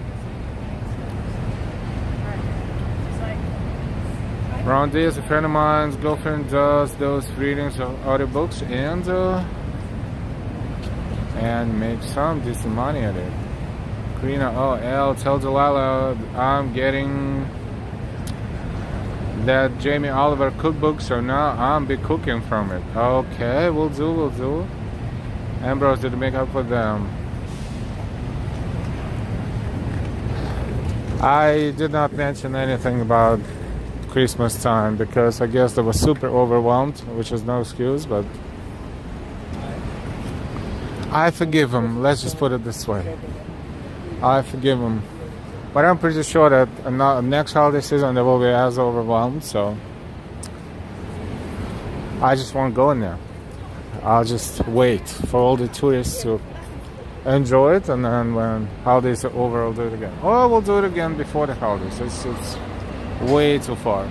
Around this, a friend of mine's girlfriend does those readings of audiobooks and makes some decent money at it. Karina, oh, L, tell Delilah I'm getting that Jamie Oliver cookbook, so now I'm be cooking from it. Okay, we'll do. Ambrose, did make up for them. I did not mention anything about Christmas time because I guess they were super overwhelmed, which is no excuse, but I forgive them. Let's just put it this way. I forgive them. But I'm pretty sure that next holiday season they will be as overwhelmed, so I just won't go in there. I'll just wait for all the tourists to enjoy it, and then when holidays are over, I'll do it again. Or we'll do it again before the holidays. It's way too far.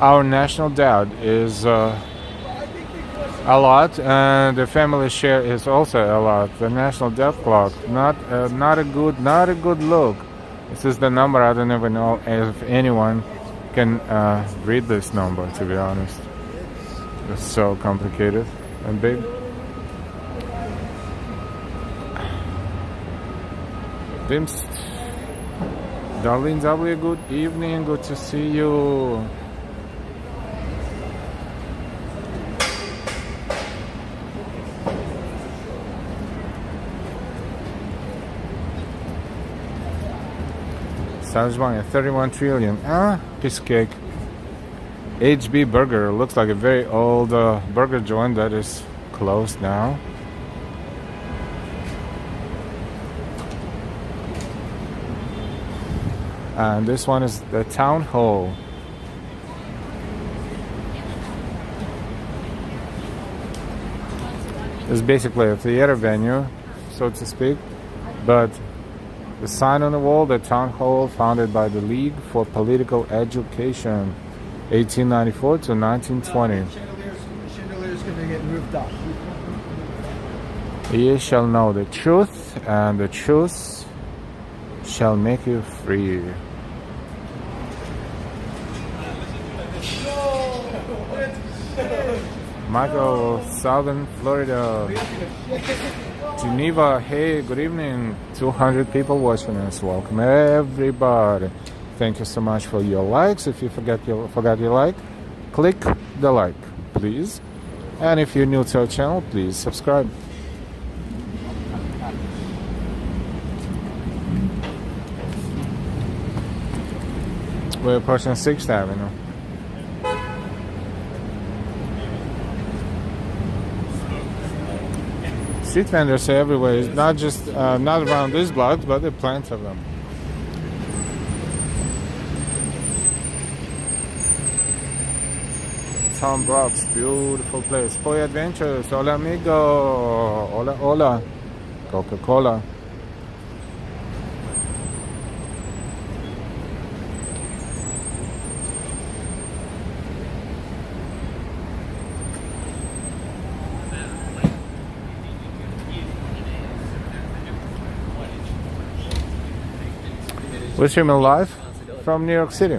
Our national debt is a lot, and the family share is also a lot. The national debt clock, not a good look. This is the number. I don't even know if anyone can read this number, to be honest. It's so complicated and big. Dimst. Darlene W, good evening, good to see you. Sajwang, 31 trillion. Piece of cake. HB Burger looks like a very old burger joint that is closed now. And this one is the Town Hall. It's basically a theater venue, so to speak, but the sign on the wall, the Town Hall, founded by the League for Political Education, 1894 to 1920. Chandelier's going to get moved up. Ye shall know the truth, and the truth shall make you free. Michael, Southern Florida. Geneva, hey, good evening. 200 people watching us. Welcome, everybody. Thank you so much for your likes. If you forgot your like, click the like, please. And if you're new to our channel, please subscribe. We're approaching 6th Avenue. Street vendors are everywhere. It's not just not around this block, but there are plenty of them. Tom Brock's beautiful place. Poi Adventures. Hola amigo. Hola hola. Coca-Cola. We're streaming live from New York City.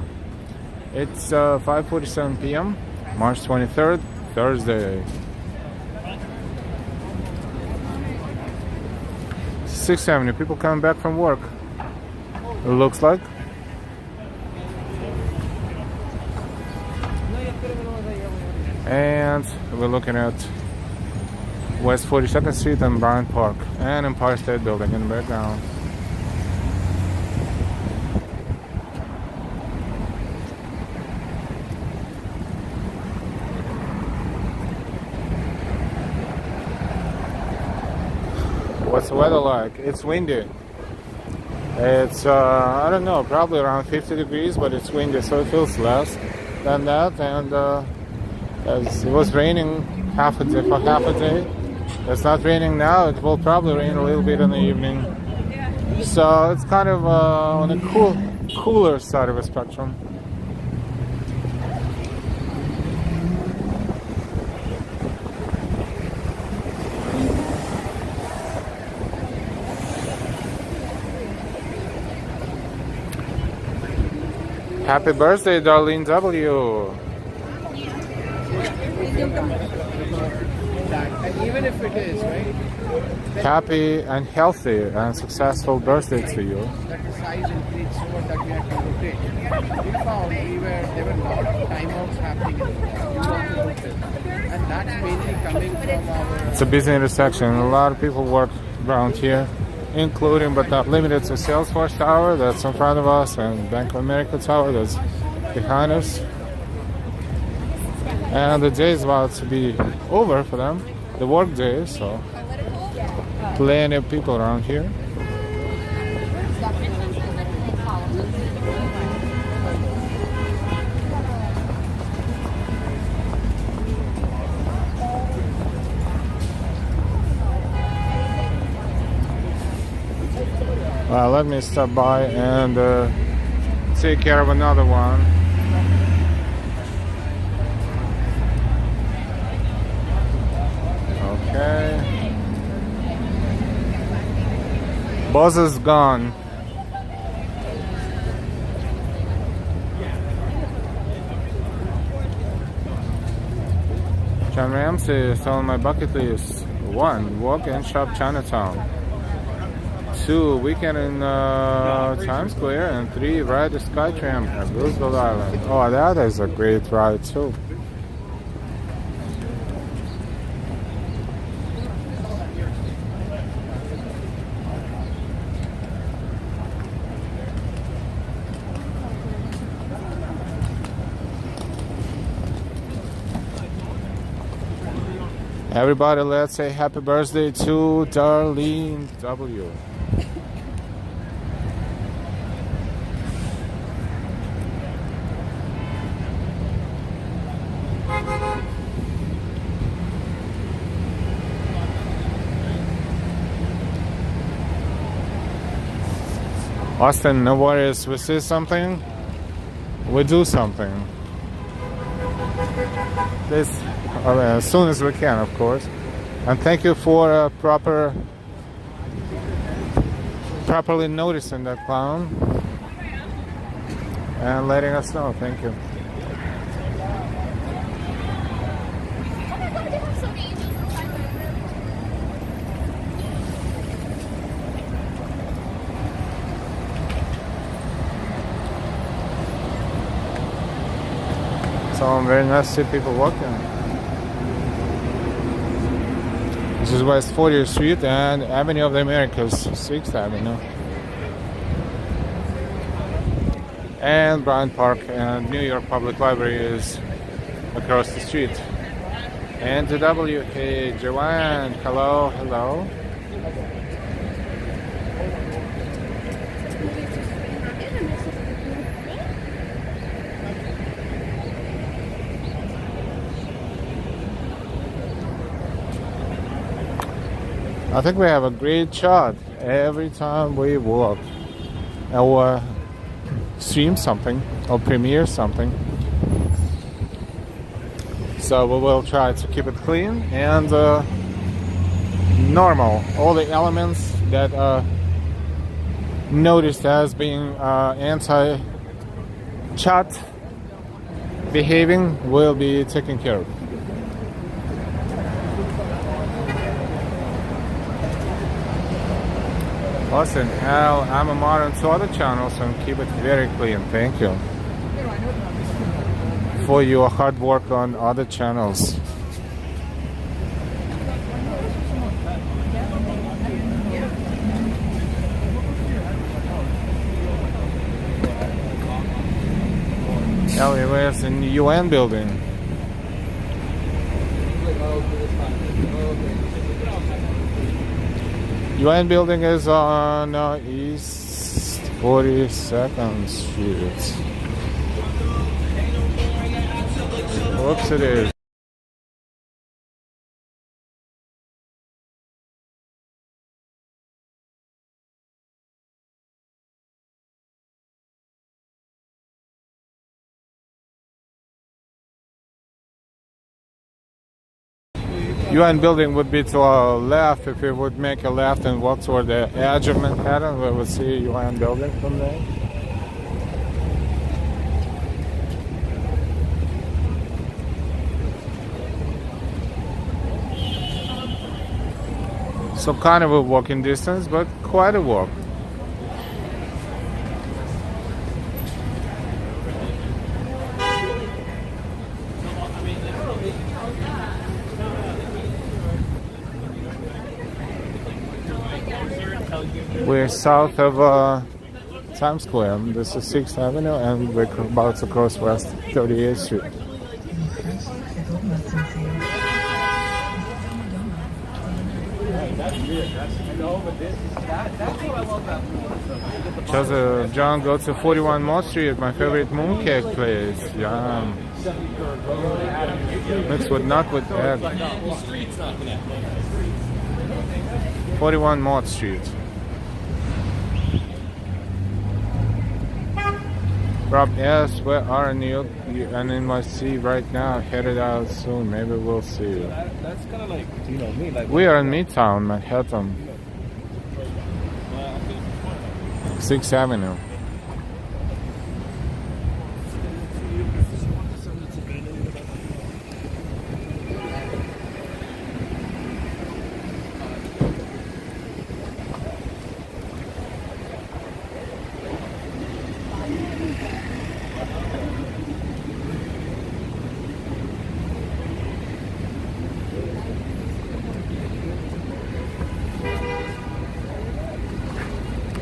It's 5:47 p.m. March 23rd, Thursday. 6th Avenue. People coming back from work. It looks like. And we're looking at West 42nd Street and Bryant Park, and Empire State Building in the background. What's the weather like? It's windy. It's, I don't know, probably around 50 degrees, but it's windy, so it feels less than that. And as it was raining half a day for half a day. It's not raining now. It will probably rain a little bit in the evening. So it's kind of on the cooler side of the spectrum. Happy birthday, Darlene W. And even if it is, right? Happy and healthy and successful birthday to you. That the size increased so much that we had to rotate. We found there were a lot of timeouts happening and that's mainly coming from our... It's a busy intersection. A lot of people work around here, including but not limited to Salesforce Tower that's in front of us and Bank of America Tower that's behind us. And the day is about to be over for them, the work day, so plenty of people around here. Let me stop by and take care of another one. Okay. Buzz is gone. John Ramsey is on my bucket list. 1. Walk and shop Chinatown. 2. Weekend in Times Square. And 3. Ride the Skytram at Roosevelt Island. Oh, that is a great ride too. Everybody, let's say happy birthday to Darlene W. Austin, no worries. We see something, we do something. This as soon as we can, of course. And thank you for properly noticing that clown and letting us know. Thank you. So very nice to see people walking. This is West 40th Street and Avenue of the Americas, 6th Avenue. And Bryant Park and New York Public Library is across the street. And to W, hey Joanne, hello, hello. I think we have a great shot every time we walk or stream something or premiere something. So we will try to keep it clean and normal. All the elements that are noticed as being anti-chat behaving will be taken care of. Listen, Al, I'm a modern to other channels and keep it very clean. Thank you for your hard work on other channels. alleyways in the UN building. UN building is on East 42nd Street. Whoops, it is. UN building would be to our left. If we would make a left and walk toward the edge of Manhattan, we would see UN building from there. So kind of a walking distance, but quite a walk. We're south of Times Square. This is 6th Avenue, and we're about to cross West 38th Street. Joseph John, go to 41 Mott Street, my favorite mooncake place. Yum. Mixed with nut with egg. 41 Mott Street. Rob S, where are you and NYC right now? Headed out soon. Maybe we'll see you. That's kind of like, you know, me. Like, we are in Midtown, Manhattan. 6th Avenue.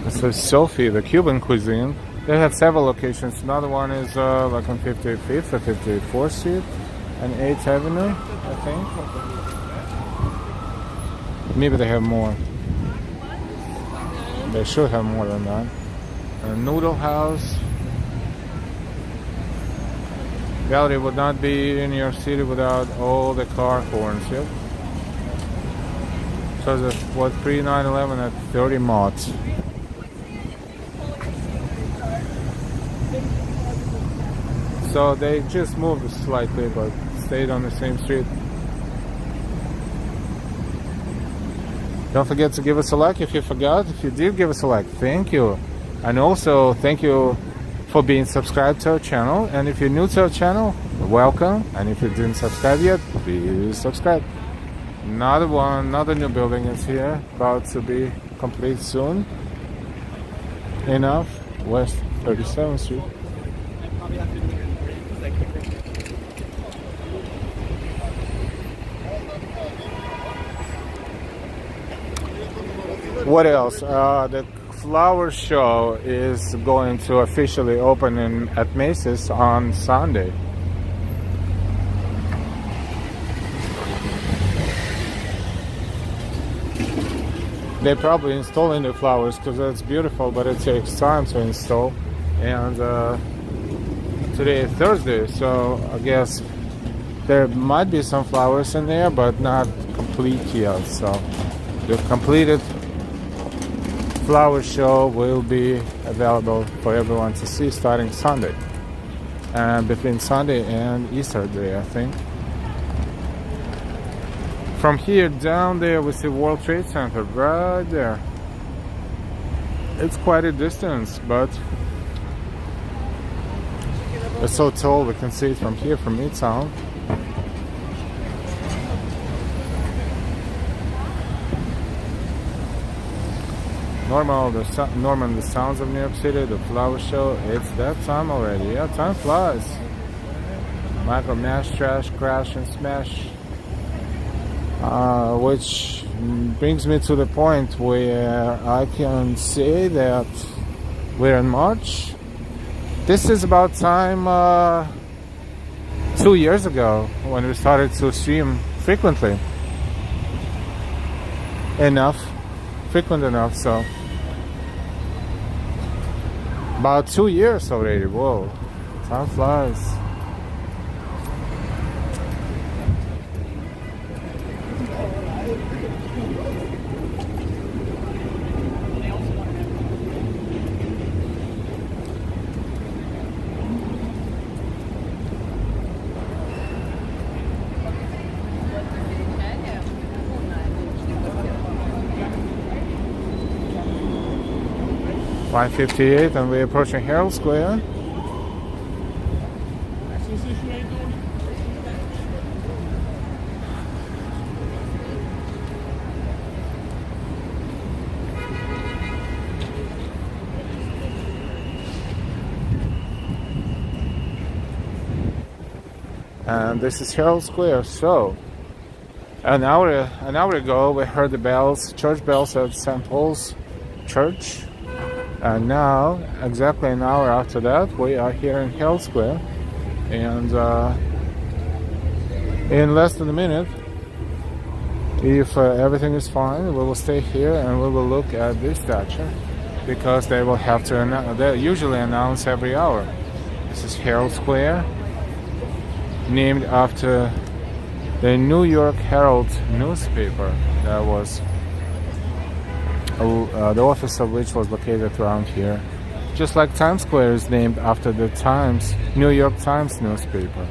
So Sophie, the Cuban cuisine, they have several locations. Another one is like on 55th or 54th Street and 8th Avenue, I think. Maybe they have more. They should have more than that. A Noodle House. Gallery would not be in New York City without all the car horns, yep. So that's what, pre 9/11 at 30 Mott. So they just moved slightly, but stayed on the same street. Don't forget to give us a like if you forgot. If you did, give us a like. Thank you. And also, thank you for being subscribed to our channel. And if you're new to our channel, welcome. And if you didn't subscribe yet, please subscribe. Another new building is here, about to be complete soon. Enough, West 37th Street. What else? The flower show is going to officially open at Macy's on Sunday. They're probably installing the flowers because that's beautiful, but it takes time to install. And today is Thursday, so I guess there might be some flowers in there, but not complete yet. So the completed flower show will be available for everyone to see starting Sunday, and between Sunday and Easter Day, I think. From here down there we see World Trade Center right there. It's quite a distance, but it's so tall we can see it from here, from Midtown. Norman, the sounds of New York City, the flower show, it's that time already. Yeah, time flies. Micro Mash, Trash, Crash and Smash. Which brings me to the point where I can say that we're in March. This is about time 2 years ago when we started to stream frequently frequent enough, so about 2 years already. Whoa, time flies. .58 and we're approaching Herald Square. And this is Herald Square. So an hour ago we heard the bells, church bells at St. Paul's Church. And now, exactly an hour after that, we are here in Herald Square. And in less than a minute, if everything is fine, we will stay here and we will look at this statue, because they will have to they usually announce every hour. This is Herald Square, named after the New York Herald newspaper that was the office of which was located around here. Just like Times Square is named after the Times, New York Times newspaper.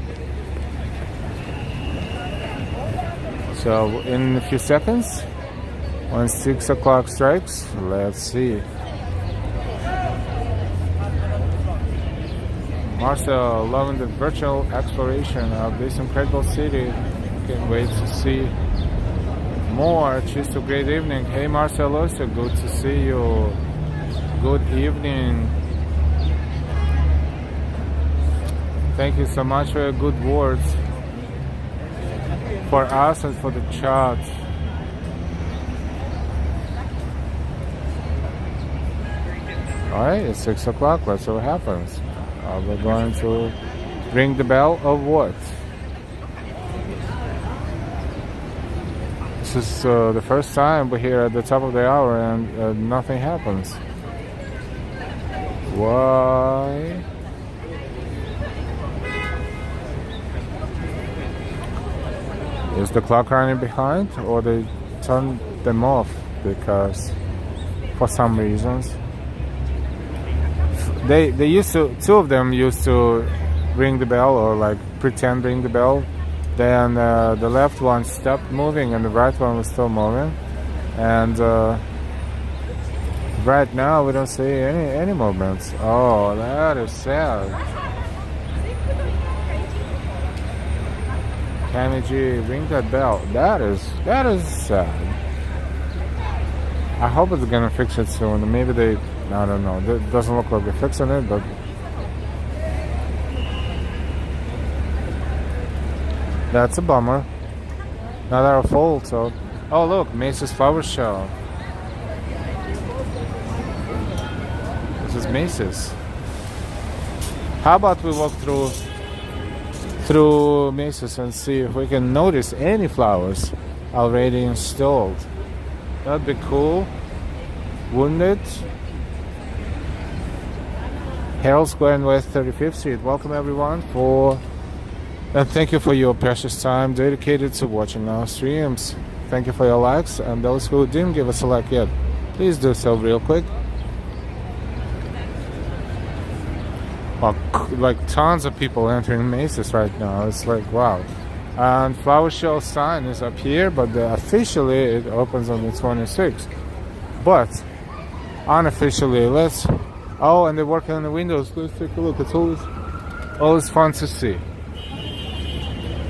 So in a few seconds, when 6 o'clock strikes, let's see. Marcel, loving the virtual exploration of this incredible city. Can't wait to see more. Cheers to a great evening. Hey Marcelosa, good to see you. Good evening. Thank you so much for your good words for us and for the chat. Alright, it's 6 o'clock. Let's see what happens. We're going to ring the bell of what? This is the first time we're here at the top of the hour and nothing happens. Why? Is the clock running behind, or they turned them off because for some reasons? They used to, two of them used to ring the bell or like pretend ring the bell. Then the left one stopped moving and the right one was still moving. And right now we don't see any movements. Oh, that is sad. Kenny G, ring that bell. That is sad. I hope it's gonna fix it soon. Maybe they, I don't know. It doesn't look like they're fixing it, but that's a bummer. Not our fault. So, oh look, Macy's flower show. This is Macy's. How about we walk through Macy's and see if we can notice any flowers already installed? That'd be cool, wouldn't it? Herald Square and West 35th Street. Welcome everyone and thank you for your precious time dedicated to watching our streams. Thank you for your likes, and those who didn't give us a like yet, please do so real quick. Like tons of people entering Macy's right now. It's like wow. And flower show sign is up here, but officially it opens on the 26th. But unofficially, oh, and they're working on the windows. Let's take a look. It's always fun to see.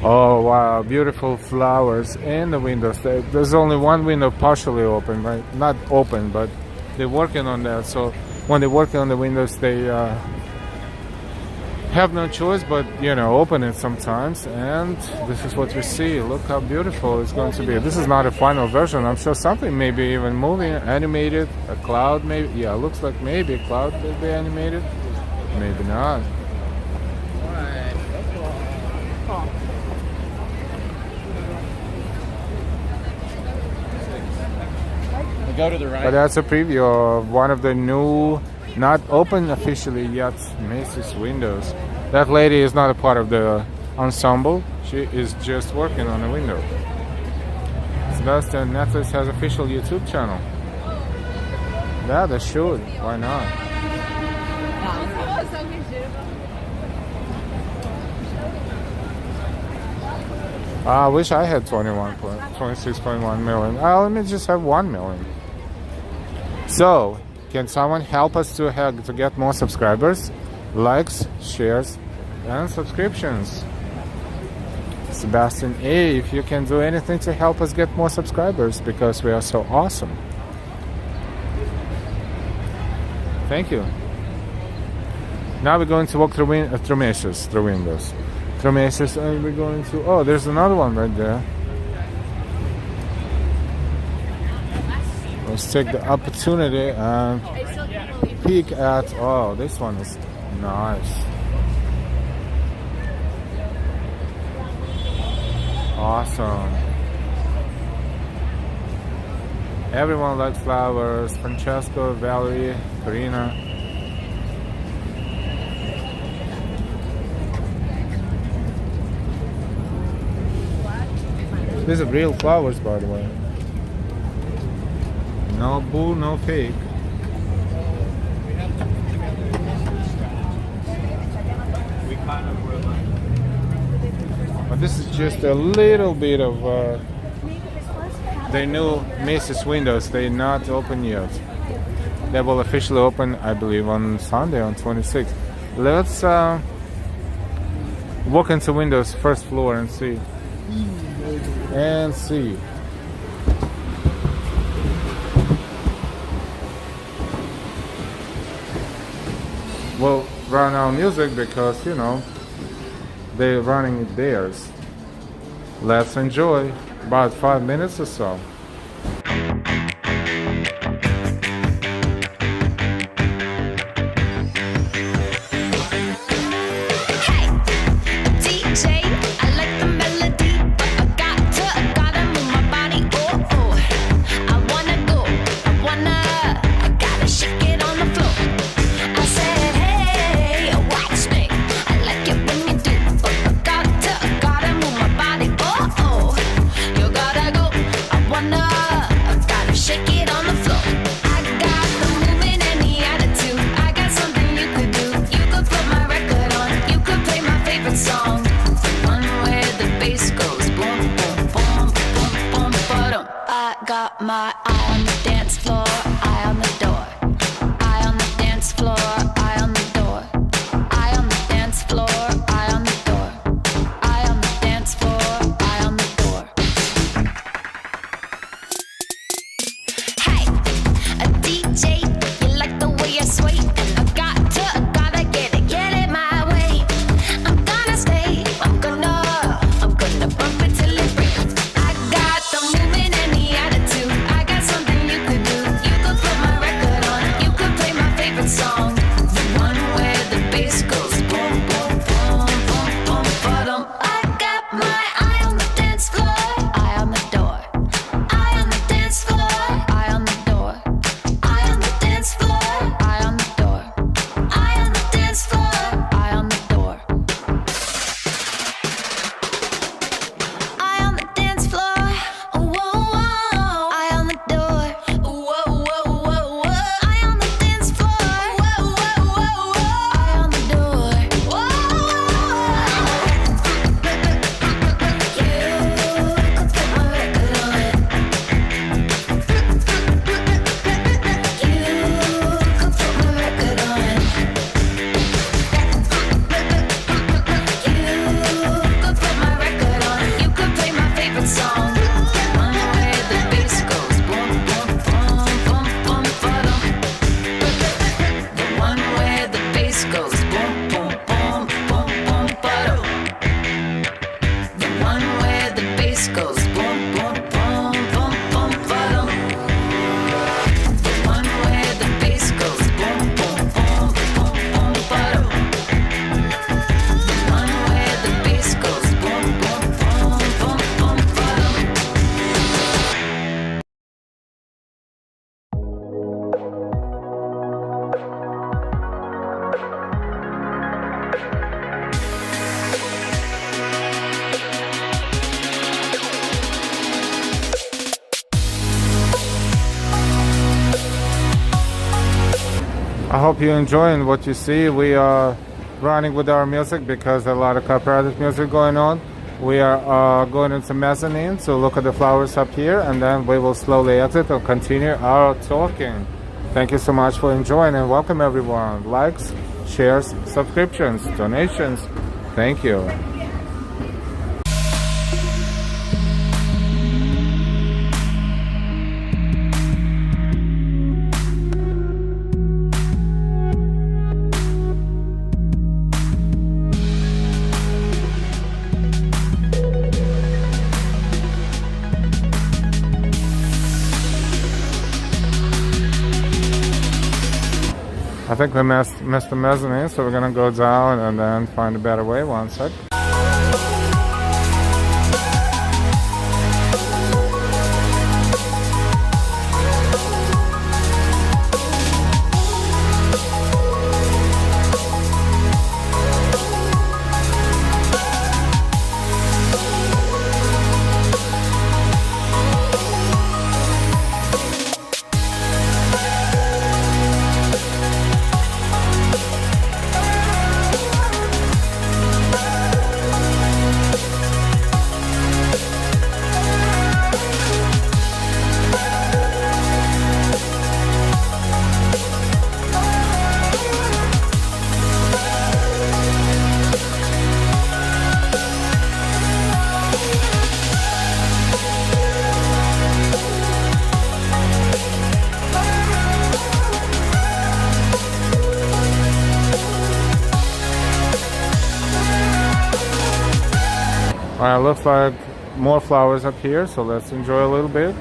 Oh wow, beautiful flowers in the windows. There's only one window partially open, right? Not open, but they're working on that. So when they're working on the windows, they have no choice but, open it sometimes. And this is what we see. Look how beautiful it's going to be. This is not a final version. I'm sure something may be even moving, animated. A cloud maybe. Yeah, looks like maybe a cloud could be animated. Maybe not. Alright. We go to the right. But that's a preview of one of the new, not open officially yet, Macy's windows. That lady is not a part of the ensemble. She is just working on a window. Sebastian Netflix has official YouTube channel. Yeah, they should. Why not? I wish I had 26.1 million. Let me just have 1 million. So, can someone help us to get more subscribers, likes, shares, and subscriptions? Sebastian A, if you can do anything to help us get more subscribers, because we are so awesome. Thank you. Now we're going to walk through Macy's, through windows. Through Macy's, and we're going to... Oh, there's another one right there. Let's take the opportunity and peek at... Oh, this one is nice. Awesome. Everyone likes flowers. Francesco, Valerie, Karina. These are real flowers, by the way. No bull, no fake. But this is just a little bit of the new Macy's windows. They're not open yet. They will officially open, I believe, on Sunday, on 26th. Let's walk into windows, first floor, and see. And see. We'll run our music because, you know, they're running theirs. Let's enjoy about 5 minutes or so. Got my eye on the dance floor, eye on the door. Eye on the dance floor, eye on the door. Eye on the dance floor, eye on the door. Eye on the dance floor, eye on the door. Hey, a DJ, you like the way I sway? And I gotta get it my way. I'm gonna stay, I'm gonna bump it till it breaks. I got the movement and the attitude. I got something I hope you're enjoying what you see. We are running with our music because a lot of copyrighted music going on. We are going into mezzanine to look at the flowers up here, and then we will slowly exit and continue our talking. Thank you so much for enjoying, and welcome everyone. Likes, shares, subscriptions, donations. Thank you. I think we missed the mezzanine, so we're gonna go down and then find a better way. One sec. Alright, looks like more flowers up here, so let's enjoy a little bit.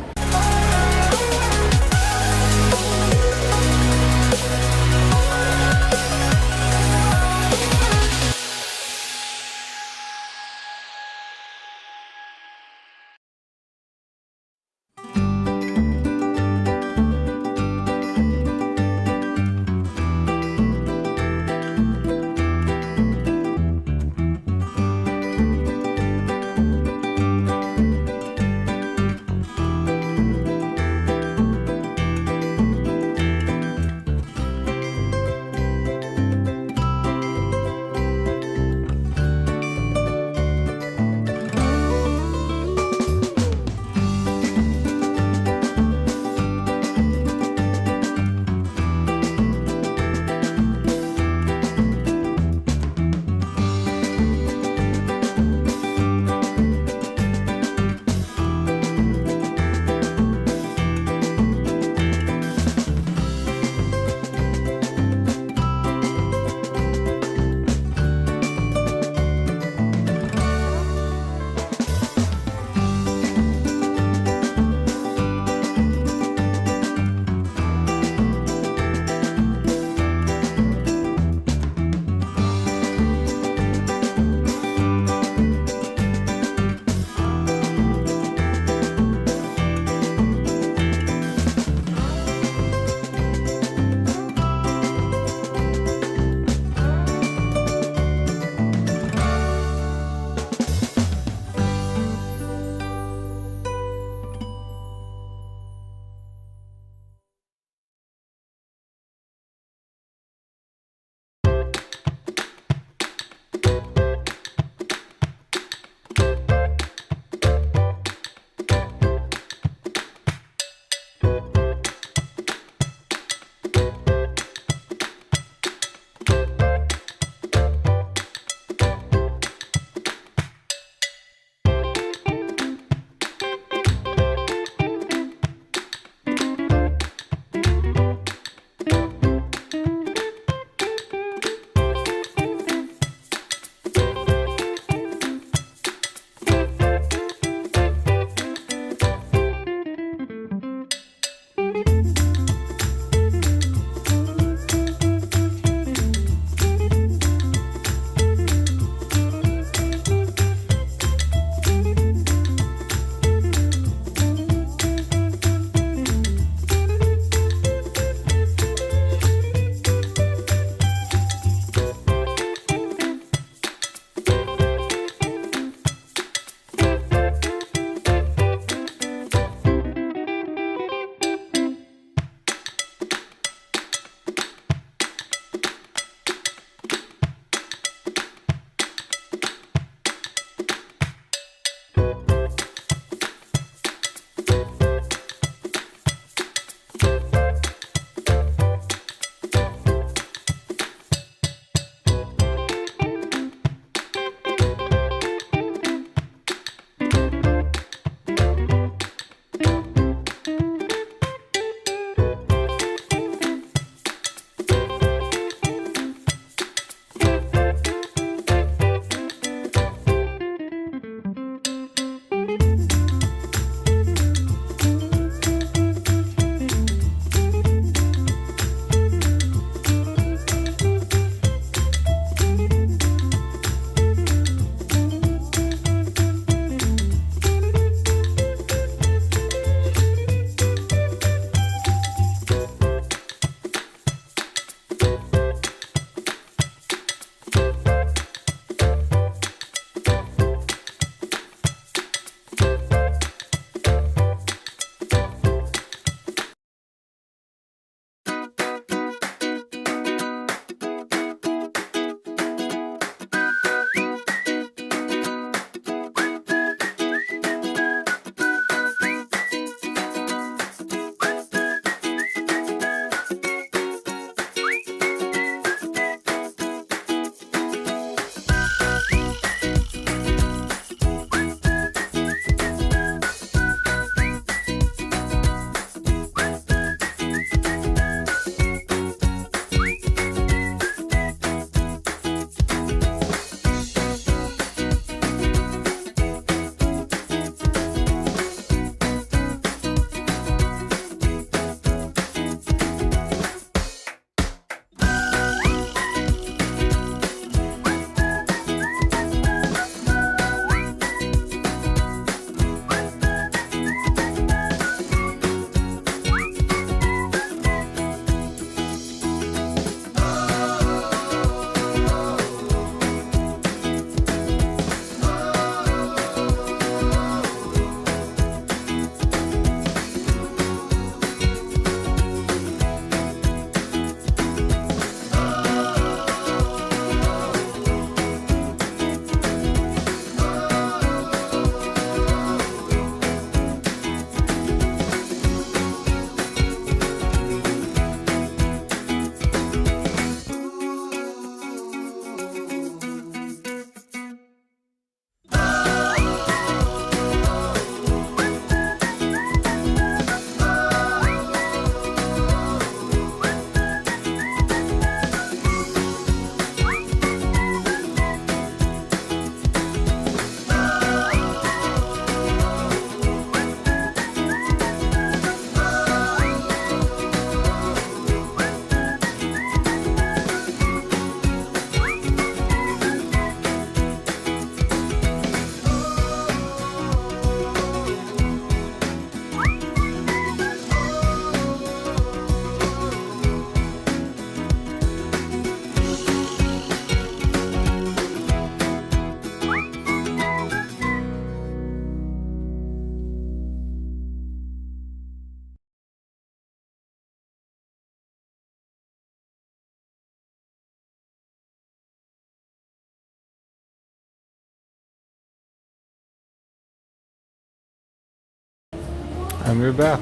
And we're back.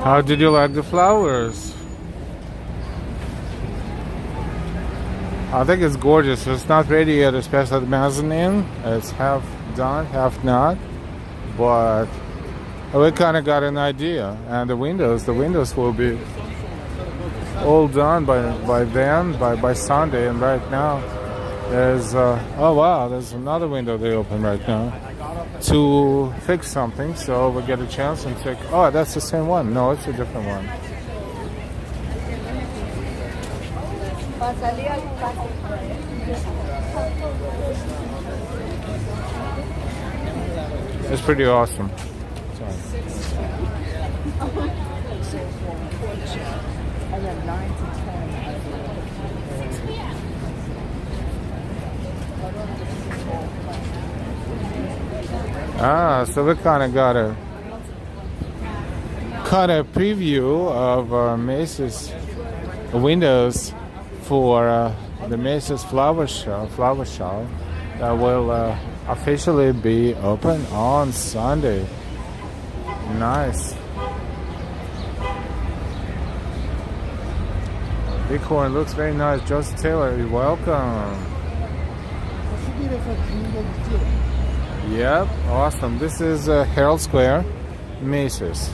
How did you like the flowers? I think it's gorgeous. It's not ready yet, especially the mezzanine. It's half done, half not. But we kind of got an idea. And the windows will be all done by then, by Sunday. And right now, there's oh wow, there's another window they open right now to fix something. So we get a chance and check. Oh, that's the same one. No, it's a different one. It's pretty awesome. Sorry. So we kind of got a preview of Macy's windows for the Macy's flower show that will officially be open on Sunday. Nice. Bighorn looks very nice. Joseph Taylor, you're welcome. Yep, awesome. This is Herald Square, Macy's,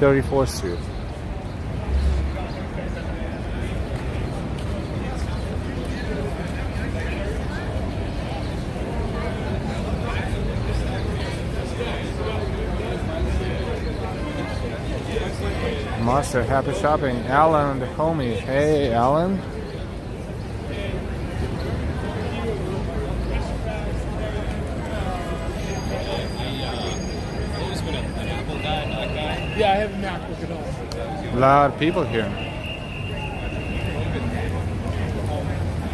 34th Street. Master, happy shopping. Alan, the homie. Hey, Alan. Yeah, I have a MacBook at all. A lot of people here.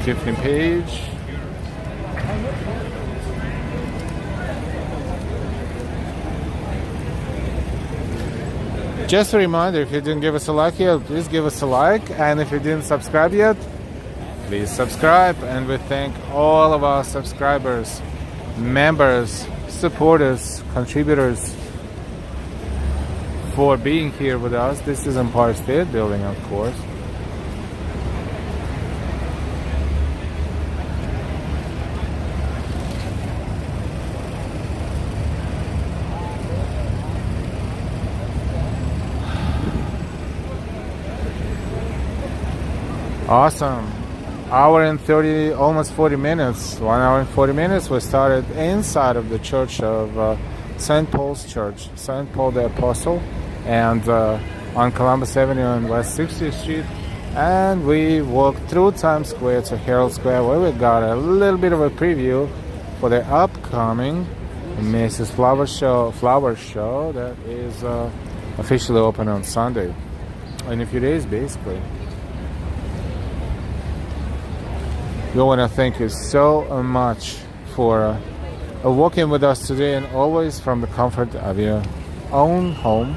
Tiffany Page. Just a reminder, if you didn't give us a like yet, please give us a like. And if you didn't subscribe yet, please subscribe. And we thank all of our subscribers, members, supporters, contributors for being here with us. This is Empire State Building, of course. Awesome. Hour and 30, almost 40 minutes. 1 hour and 40 minutes. We started inside of the church of St. Paul's Church, St. Paul the Apostle, and on Columbus Avenue and West 60th Street. And we walked through Times Square to Herald Square, where we got a little bit of a preview for the upcoming Macy's Flower Show that is officially open on Sunday in a few days, basically. We want to thank you so much for walking with us today, and always from the comfort of your own home.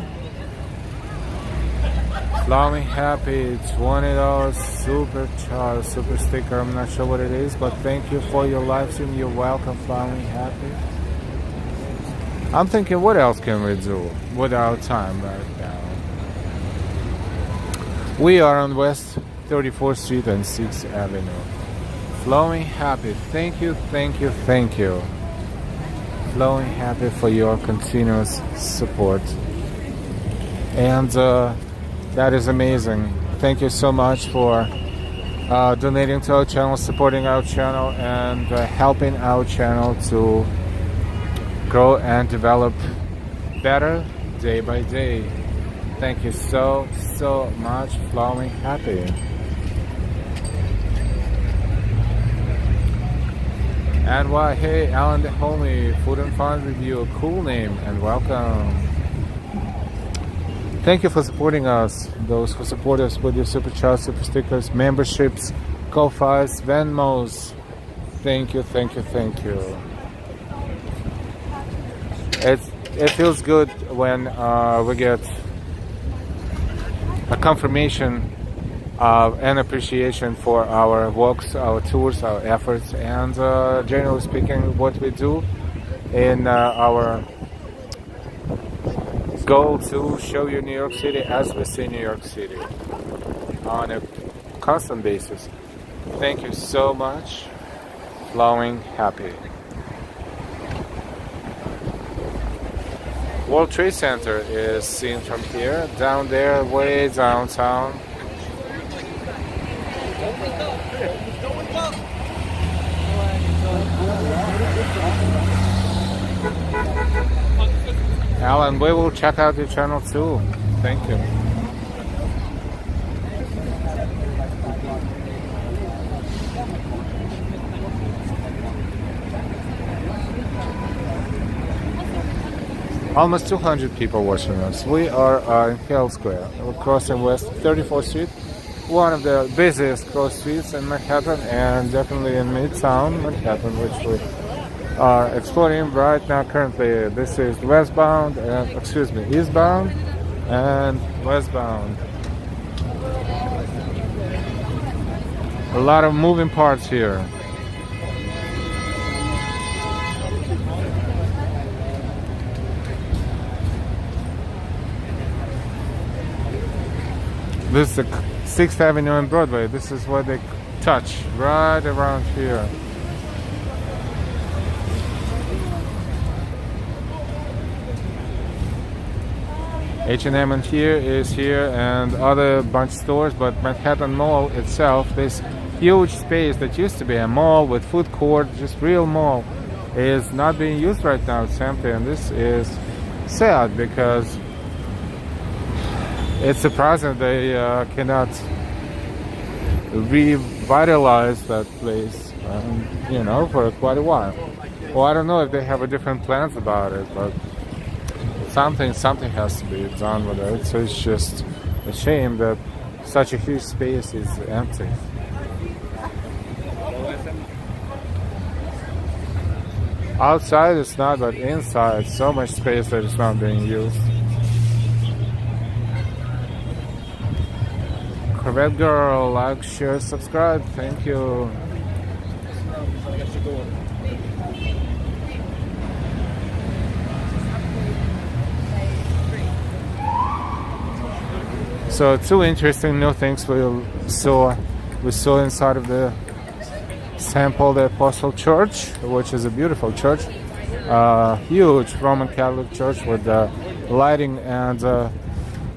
Flowing Happy, $20 super sticker. I'm not sure what it is, but thank you for your live stream. You're welcome, Flowing Happy. I'm thinking, what else can we do with our time right now? We are on West 34th Street and 6th Avenue. Flowing Happy, thank you. Flowing Happy for your continuous support. And that is amazing. Thank you so much for donating to our channel, supporting our channel, and helping our channel to grow and develop better day by day. Thank you so much, Flowing Happy. And why, hey, Alan the homie, Food and Fun Review, cool name, and welcome. Thank you for supporting us, those who support us with your super chats, super stickers, memberships, Ko-Fis, Venmos. Thank you. It feels good when we get a confirmation and appreciation for our walks, our tours, our efforts, and generally speaking, what we do in our goal to show you New York City as we see New York City on a constant basis. Thank you so much. Flowing happy. World Trade Center is seen from here, down there, way downtown. Alan, we will check out your channel too. Thank you. Almost 200 people watching us. We are in Herald Square. We're crossing West 34th Street, one of the busiest cross streets in Manhattan, and definitely in Midtown Manhattan, which we are exploring right now. Currently, this is eastbound and westbound. A lot of moving parts here. This is the 6th Avenue and Broadway. This is where they touch, right around here. H&M and here is here, and other bunch of stores, but Manhattan Mall itself, this huge space that used to be a mall with food court, just real mall, is not being used right now. It's empty, and this is sad because it's surprising they cannot revitalize that place, for quite a while. Well, I don't know if they have a different plans about it, but something has to be done with it. So it's just a shame that such a huge space is empty. Outside it's not, but inside so much space that is not being used. Corvette girl, like, share, subscribe. Thank you. So two interesting new things we saw inside of the St. Paul the Apostle Church, which is a beautiful church, huge Roman Catholic church with lighting, and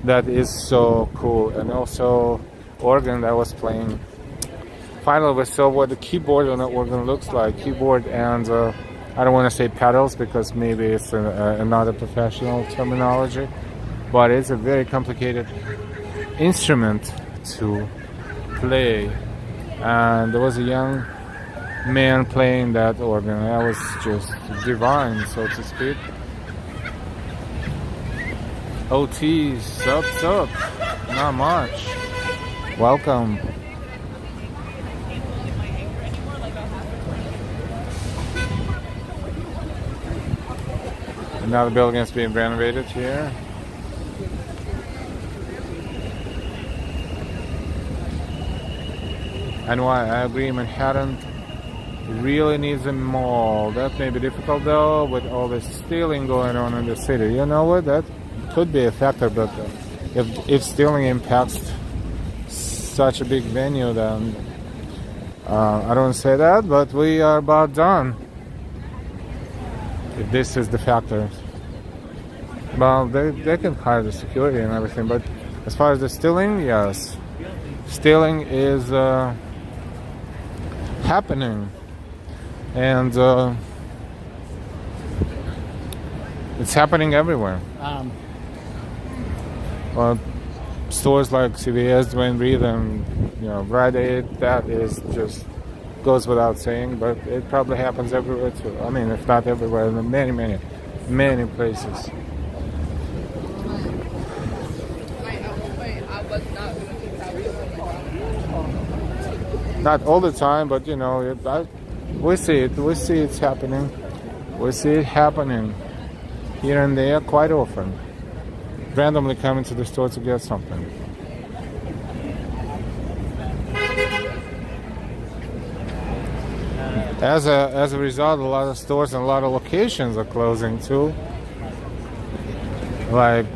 that is so cool. And also organ that was playing. Finally, we saw what the keyboard on the organ looks like. Keyboard and I don't want to say pedals because maybe it's another professional terminology, but it's a very complicated instrument to play. And there was a young man playing that organ. That was just divine, so to speak. OT, sup, not much. Welcome. And now the building is being renovated here. And why I agree, Manhattan really needs a mall. That may be difficult though, with all the stealing going on in the city. You know what? That could be a factor, but if stealing impacts such a big venue, then I don't say that, but we are about done. If this is the factor, well, they can hire the security and everything, but as far as the stealing, yes, stealing is happening, and it's happening everywhere. Well, stores like CVS, Dwayne Reed, and Rite Aid, that is just goes without saying, but it probably happens everywhere too. I mean, if not everywhere, in many places. Not all the time, but we see it. We see it's happening. We see it happening here and there quite often. Randomly coming to the store to get something. As a result, a lot of stores and a lot of locations are closing too. Like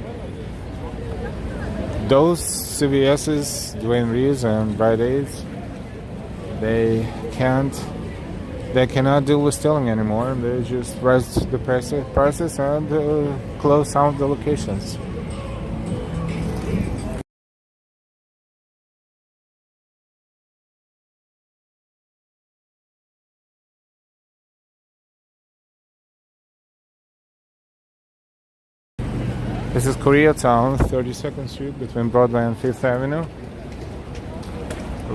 those CVS's, Dwayne Reeves and Rite Aids, they cannot deal with stealing anymore. They just raise the prices and close some of the locations. This is Koreatown, 32nd Street between Broadway and 5th Avenue.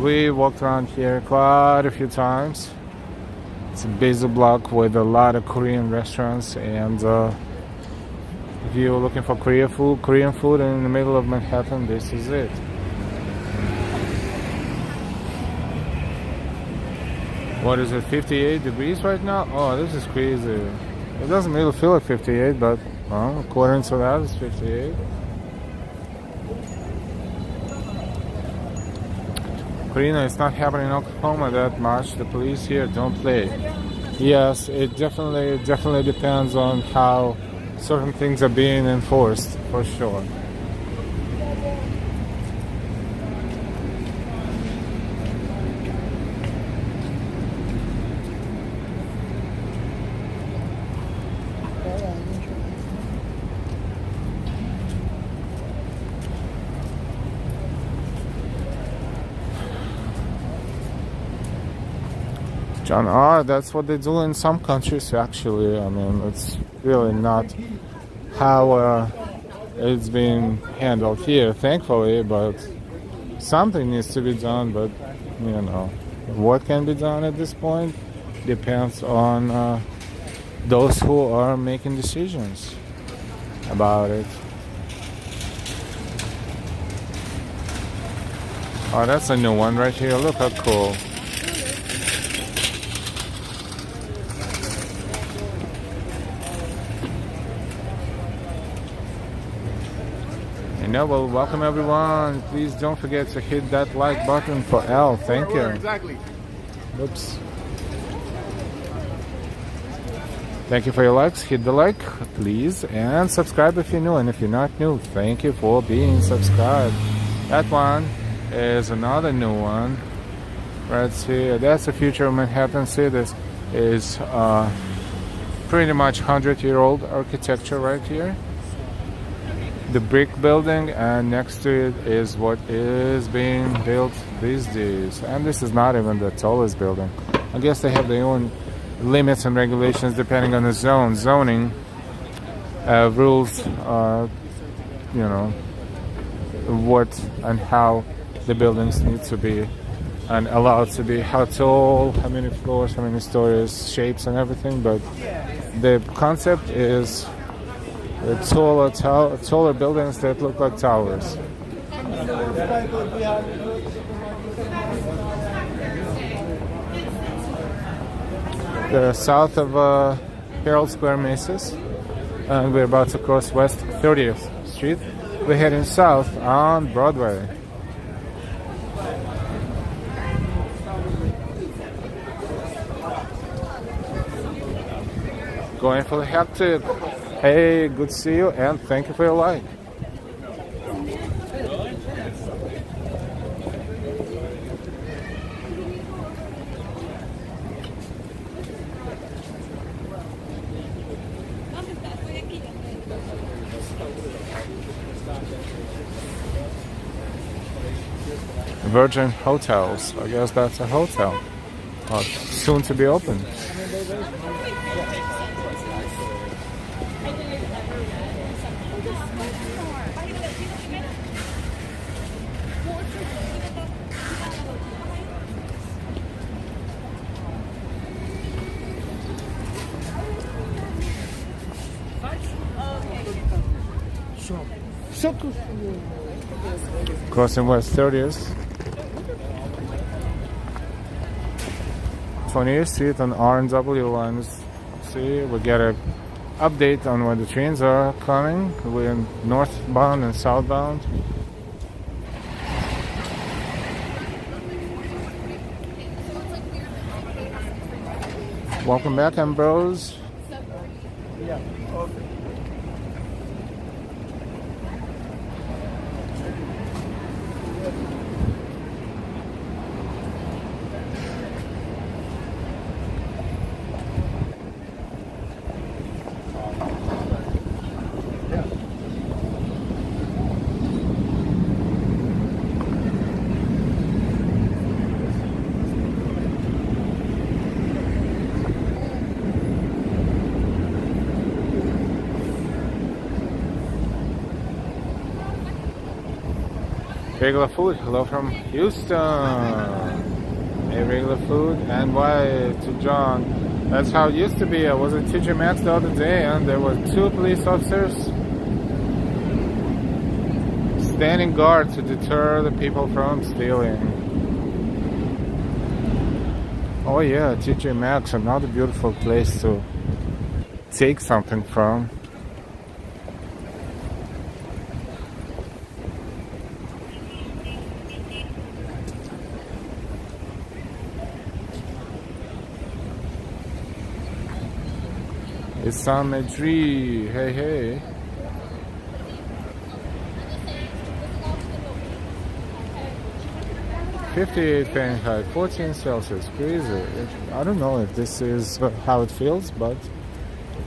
We walked around here quite a few times. It's a busy block with a lot of Korean restaurants, and if you're looking for Korean food in the middle of Manhattan, this is it. What is it, 58 degrees right now? Oh, this is crazy. It doesn't really feel like 58, but well, according to that, it's 58. Karina, it's not happening in Oklahoma that much. The police here don't play. Yes, it definitely depends on how certain things are being enforced, for sure. John, that's what they do in some countries, actually. I mean, it's really not how it's being handled here, thankfully, but something needs to be done. But, you know, what can be done at this point depends on those who are making decisions about it. Oh, that's a new one right here. Look how cool. Well, welcome everyone. Please don't forget to hit that like button for Al. Thank you. Exactly. Oops. Thank you for your likes. Hit the like, please, and subscribe if you're new. And if you're not new, thank you for being subscribed. That one is another new one. Right here. That's the future of Manhattan. See, this is pretty much 100-year-old architecture right here. The brick building, and next to it is what is being built these days. And this is not even the tallest building. I guess they have their own limits and regulations depending on the zoning rules, you know, what and how the buildings need to be and allowed to be, how tall, how many floors, how many stories, shapes and everything. But the concept is taller buildings that look like towers. The south of Herald Square, Macy, and we're about to cross West 30th Street. We're heading south on Broadway. Going for the hectic. Hey, good to see you, and thank you for your like. Virgin Hotels. I guess that's a hotel. Soon to be open. Crossing West 30th, 20th Street on R&W lines. See, we get an update on when the trains are coming. We're northbound and southbound. Welcome back, Ambrose. Yeah. Okay. Regular food, hello from Houston. Hey, regular food, NY to John. That's how it used to be. I was at TJ Maxx the other day and there were 2 police officers standing guard to deter the people from stealing. Oh yeah, TJ Maxx, another beautiful place to take something from. It's on my tree. Hey, hey. $58 Fahrenheit, 14 Celsius. Crazy. I don't know if this is how it feels, but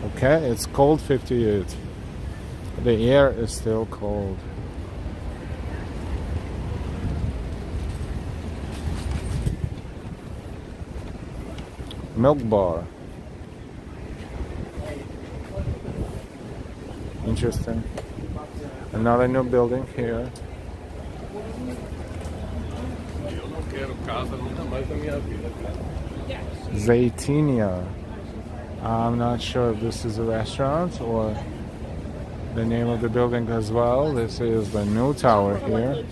okay, it's cold 58. The air is still cold. Milk bar. Interesting. Another new building here. Zaytinia. I'm not sure if this is a restaurant or the name of the building as well. This is the new tower here.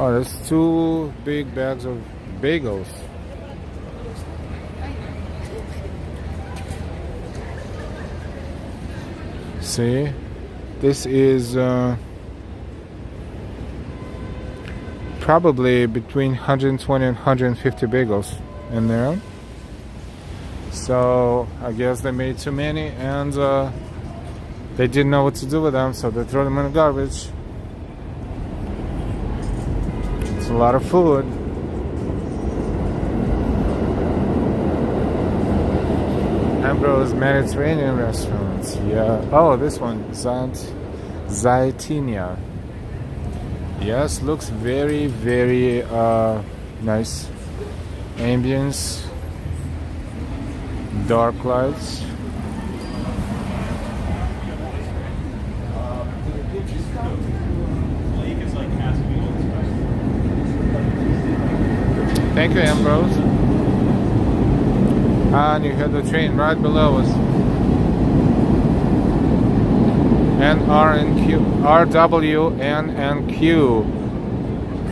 Oh, there's 2 big bags of bagels. See, this is probably between 120 and 150 bagels in there. So I guess they made too many and they didn't know what to do with them, so they threw them in the garbage. A lot of food. Ambrose Mediterranean restaurants. Yeah. Oh, this one. Zaytinia. Yes, looks very, very nice. Ambience. Dark lights. Thank you, Ambrose. And you have the train right below us. And R and Q, R, W, N, and Q.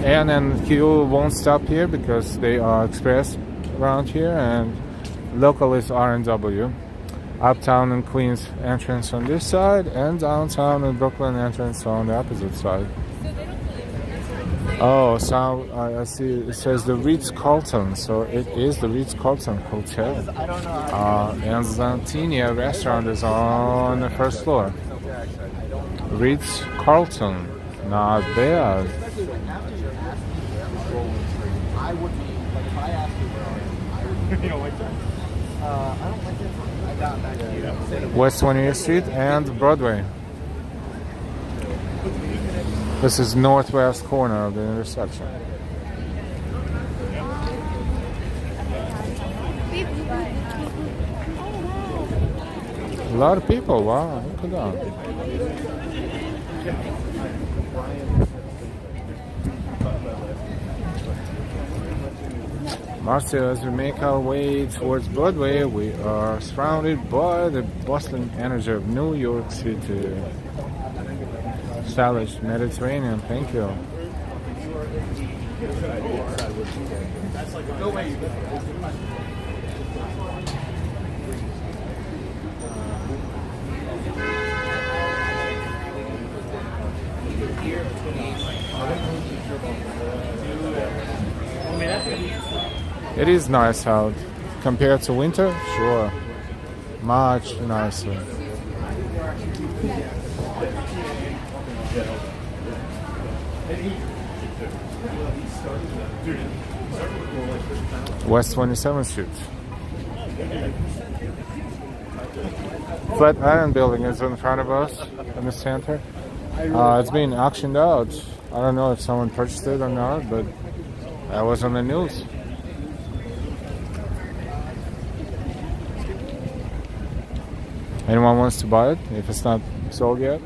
N and Q won't stop here because they are express around here, and local is R and W. Uptown and Queens entrance on this side, and downtown and Brooklyn entrance on the opposite side. Oh, so I see it says the Ritz-Carlton, so it is the Ritz-Carlton Hotel. And Zaytinia restaurant is on the first floor. Ritz-Carlton, not bad. West 20th Street and Broadway. This is northwest corner of the intersection. A lot of people, wow, look at that. Marcia, as we make our way towards Broadway, we are surrounded by the bustling energy of New York City. Stylish Mediterranean, thank you. It is nice out. Compared to winter, sure. Much nicer. West 27th Street. Flatiron Building is in front of us in the center. It's being auctioned out. I don't know if someone purchased it or not, but that was on the news. Anyone wants to buy it if it's not sold yet?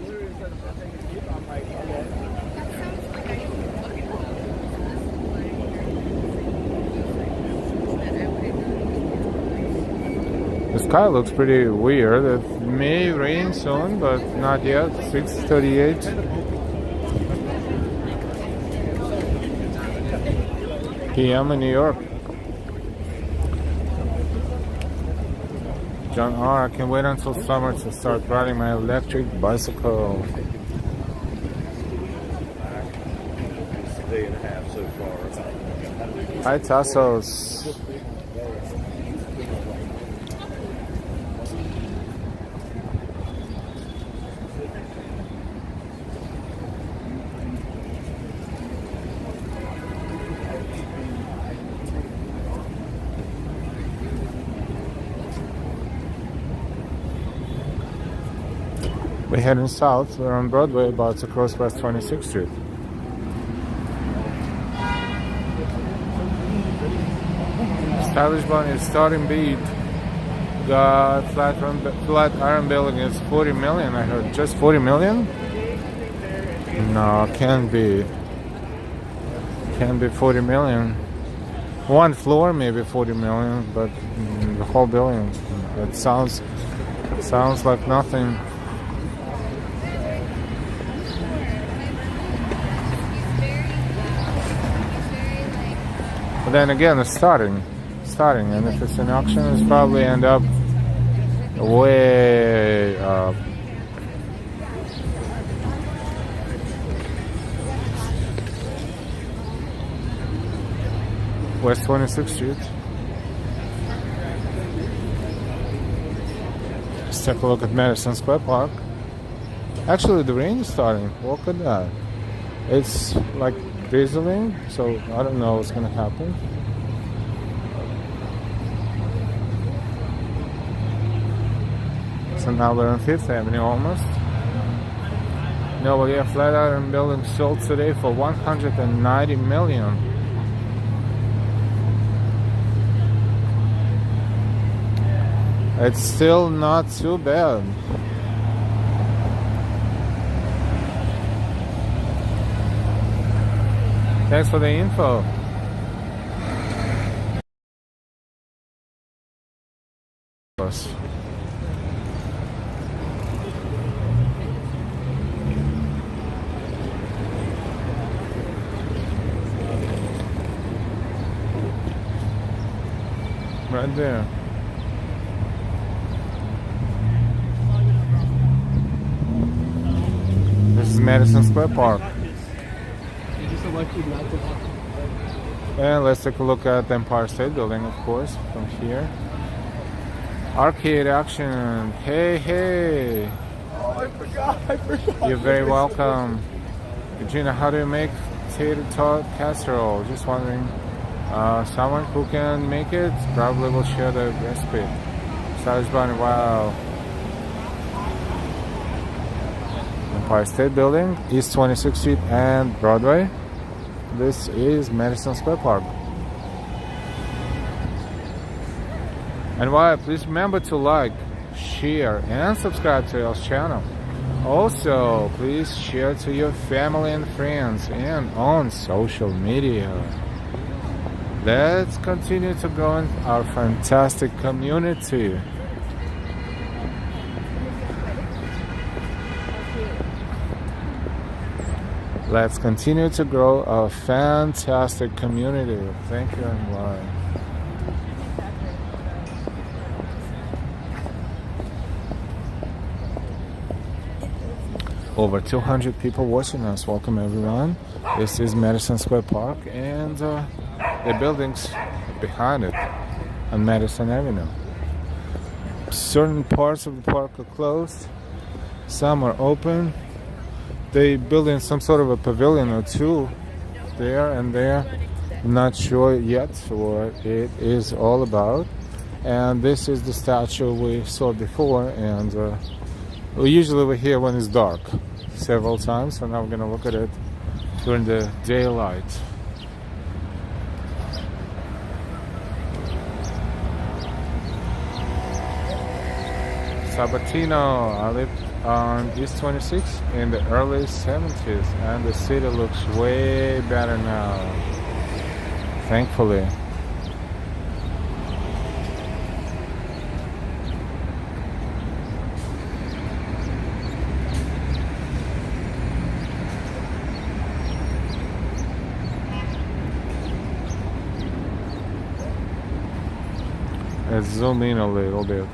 The sky looks pretty weird. It may rain soon, but not yet. 6:38. p.m. in New York. John R. I can wait until summer to start riding my electric bicycle. Day and a half so far. Hi, Tassos. We're heading south. We're on Broadway, about to cross West 26th Street. Stylish Bunny is starting beat. Got Flatiron Building is 40 million. I heard just 40 million. No, can't be. Can't be 40 million. One floor maybe 40 million, but the whole building. It sounds like nothing. But then again, it's starting, and if it's an auction, it's probably end up way up. West 26th Street. Let's take a look at Madison Square Park. Actually, the rain is starting. Look at that. It's like drizzling, so I don't know what's gonna happen. So now we're on 5th Avenue almost. No, but yeah, Flatiron Building sold today for 190 million. It's still not too bad. Thanks for the info. Right there. This is Madison Square Park. And let's take a look at the Empire State Building, of course, from here. Arcade action. Hey. Oh, I forgot. You're very welcome. Regina, how do you make tater tot casserole? Just wondering. Someone who can make it probably will share the recipe. Stylish Bunny, wow. Empire State Building, East 26th Street and Broadway. This is Madison Square Park. And why? Please remember to like, share, and subscribe to our channel. Also, please share to your family and friends and on social media. Let's continue to grow in our fantastic community. Let's continue to grow a fantastic community. Thank you and bye. Over 200 people watching us. Welcome everyone. This is Madison Square Park and the buildings behind it on Madison Avenue. Certain parts of the park are closed. Some are open. They building some sort of a pavilion or two there and there. I'm not sure yet what it is all about. And this is the statue we saw before, and we're here when it's dark several times, so now we're gonna look at it during the daylight. Sabatino. I lived on East 26 in the early 70s, and the city looks way better now, thankfully. Let's zoom in a little bit.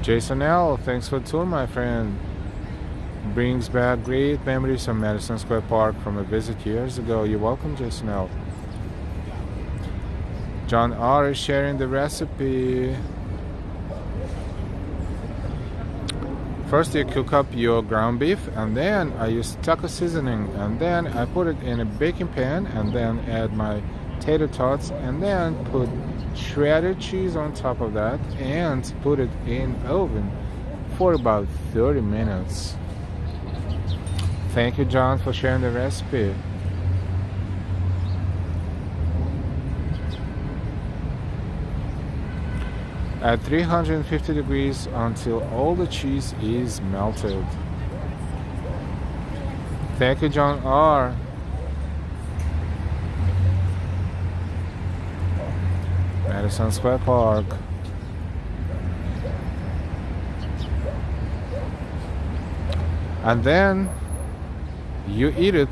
Jason L., thanks for the tour, my friend. Brings back great memories of Madison Square Park from a visit years ago. You're welcome, Jason L. John R. is sharing the recipe. First you cook up your ground beef, and then I use taco seasoning, and then I put it in a baking pan, and then add my tater tots, and then put shredded cheese on top of that, and put it in oven for about 30 minutes. Thank you, John, for sharing the recipe. At 350 degrees until all the cheese is melted. Thank you, John R. Madison Square Park. And then you eat it.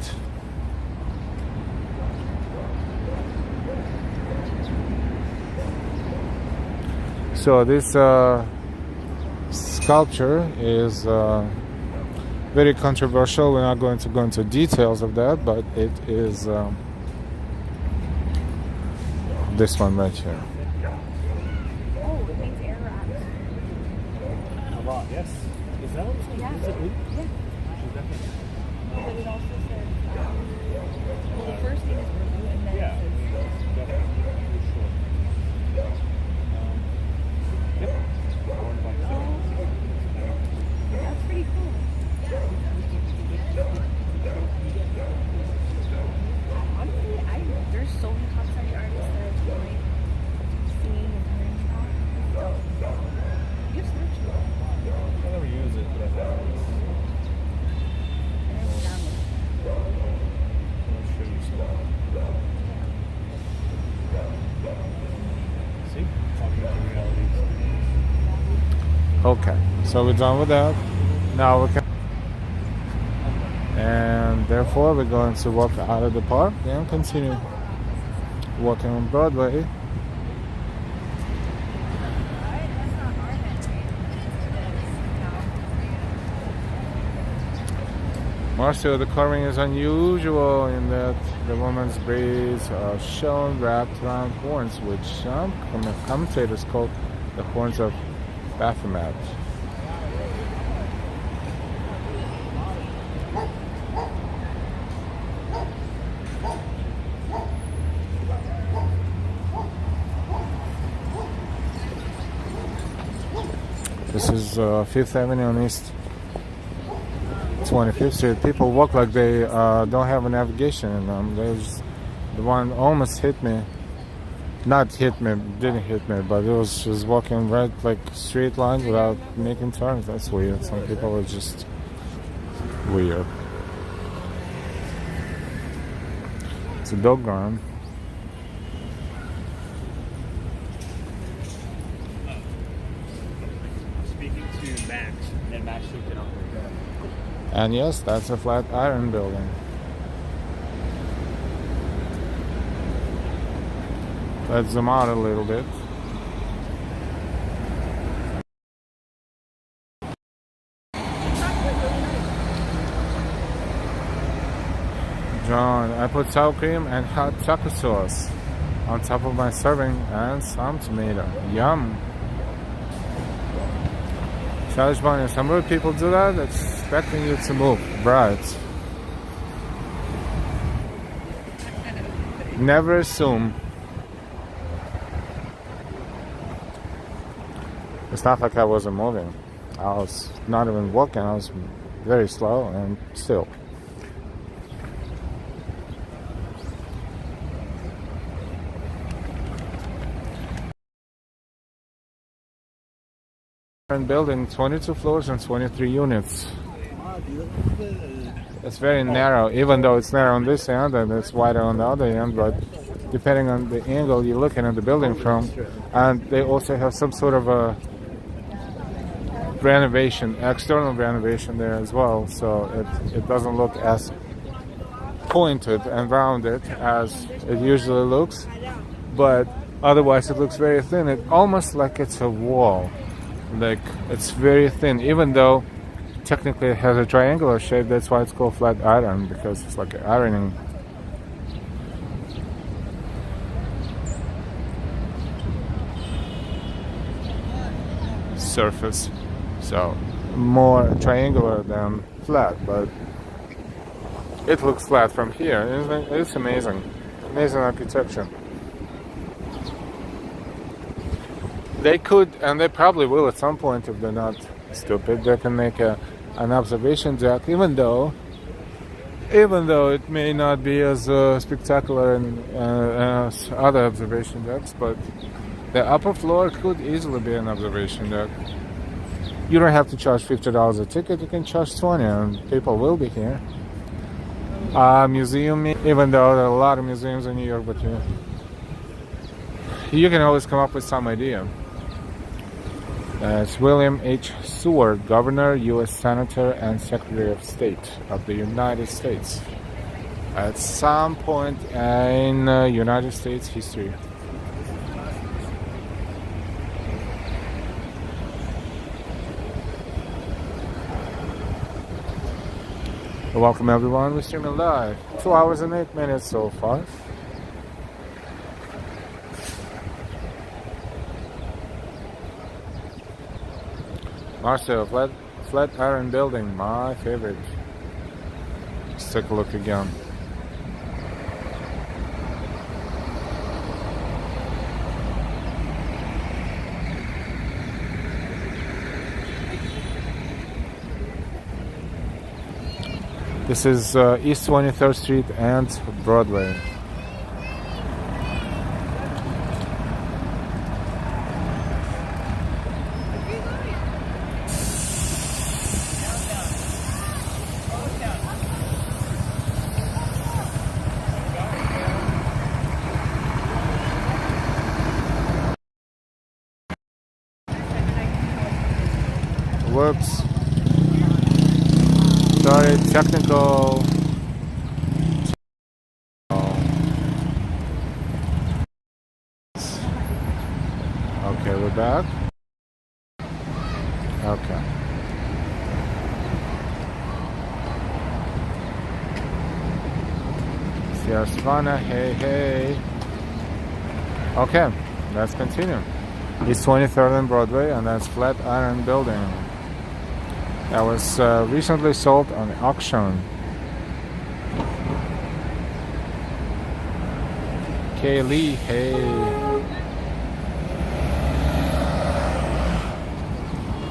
So this sculpture is very controversial. We're not going to go into details of that, but it is this one right here. Oh, it means air wrapped. Yes. Is that what it's called? Yeah. Is it blue? Yeah. But it also says, well, the first thing is blue, and then Yeah. it says, Definitely. For sure. Yep. that's pretty cool. Honestly, there's so many concept artists that like singing and hearing stuff. It's dope. You have Snapchat. I never use it, but I have it. And then we download it. I'll show you some. See? Augmented reality. Okay, so we're done with that. Now we can, and therefore we're going to walk out of the park and continue walking on Broadway. Marcio, the carving is unusual in that the woman's braids are shown wrapped around horns, which some commentators call the horns of Baphomet. This is 5th Avenue on East 25th Street. People walk like they don't have a navigation in them. The one almost hit me. Not hit me, didn't hit me, but it was just walking right like straight lines without making turns. That's weird. Some people are just weird. It's a dog run. Speaking to Max, and and that shaped it up. And yes, that's a Flatiron Building. Let's zoom out a little bit. John, I put sour cream and hot taco sauce on top of my serving and some tomato. Yum. Challenge Bunny, some rude people do that, expecting you to move. Right. Never assume. It's not like I wasn't moving. I was not even walking. I was very slow and still. Building, 22 floors and 23 units. It's very narrow, even though it's narrow on this end and it's wider on the other end, but depending on the angle you're looking at the building from. And they also have some sort of a renovation, external renovation there as well, so it doesn't look as pointed and rounded as it usually looks, but otherwise it looks very thin. It's almost like it's a wall. Like, it's very thin, even though technically it has a triangular shape. That's why it's called Flatiron, because it's like an ironing. Surface, so more triangular than flat, but it looks flat from here. It's amazing architecture. They could, and they probably will at some point if they're not stupid. They can make an observation deck, even though it may not be as spectacular as other observation decks, but the upper floor could easily be an observation deck. You don't have to charge $50 a ticket. You can charge $20, and people will be here. Museum, even though there are a lot of museums in New York, but you can always come up with some idea. It's William H. Seward, Governor, U.S. Senator, and Secretary of State of the United States. At some point in United States history. Welcome everyone, we're streaming live. 2 hours and 8 minutes so far. Marcel, Flatiron Building, my favorite. Let's take a look again. This is East 23rd Street and Broadway. Whoops. Sorry, technical. Okay, we're back. Okay. Sierra, hey. Okay, let's continue. East 23rd and Broadway, and that's Flatiron Building. That was recently sold on auction. Kaylee, hey.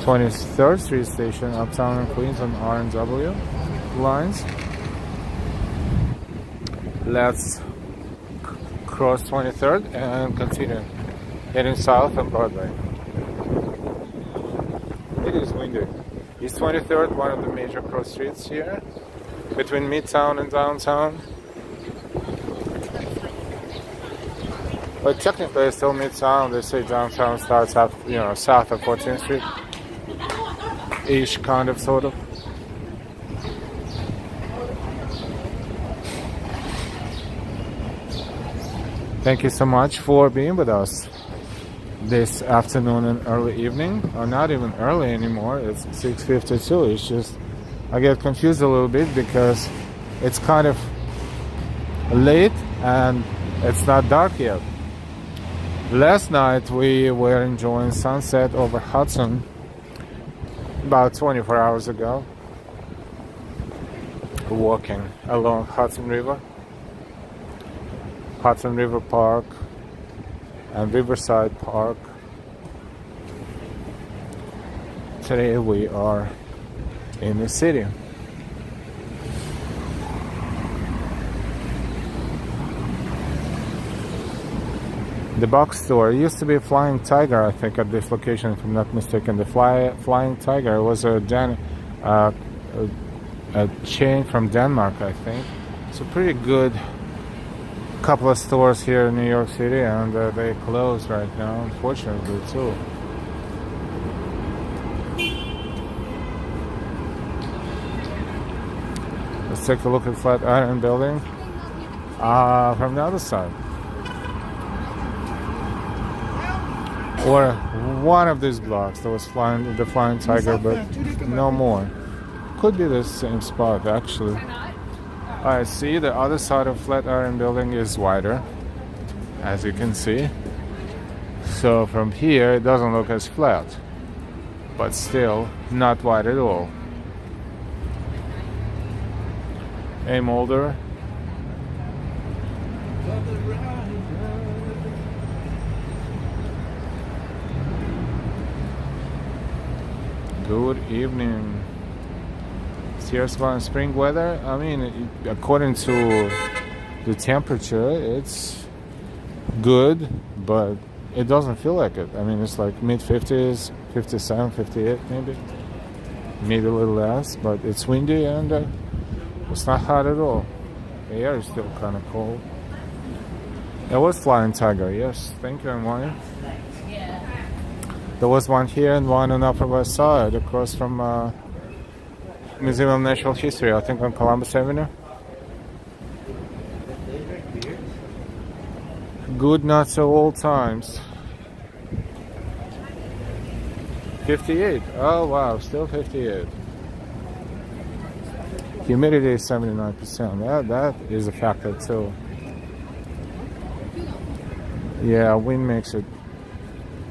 23rd Street Station, Uptown in Queens on R&W lines. Let's cross 23rd and continue heading south on Broadway. It is windy. East 23rd, one of the major cross streets here between Midtown and downtown. But technically it's still Midtown. They say downtown starts up, south of 14th Street. ish, kind of, sort of. Thank you so much for being with us this afternoon and early evening, or not even early anymore. It's 6:52. It's just I get confused a little bit because it's kind of late and it's not dark yet. Last night we were enjoying sunset over Hudson about 24 hours ago, walking along Hudson River Park and Riverside Park. Today we are in the city. The box store used to be Flying Tiger, I think, at this location, if I'm not mistaken. The Flying Tiger was a chain from Denmark, I think. It's a pretty good couple of stores here in New York City, and they closed right now, unfortunately, too. Let's take a look at Flatiron Building from the other side. Or one of these blocks that was the Flying Tiger, but no more. Could be the same spot, actually. I see the other side of Flatiron Building is wider, as you can see. So from here it doesn't look as flat, but still not wide at all. A Mulder. Good evening. Here's one spring weather. I mean, according to the temperature, it's good, but it doesn't feel like it. I mean, it's like mid-50s, 57, 58 maybe a little less, but it's windy and it's not hot at all. The air is still kind of cold. There was Flying Tiger, yes. Thank you, Amani. There was one here and one on Upper West Side, across from Museum of Natural History, I think on Columbus Avenue. Good, not so old times. 58. Oh wow, still 58. Humidity is 79%. That is a factor too. Yeah, wind makes it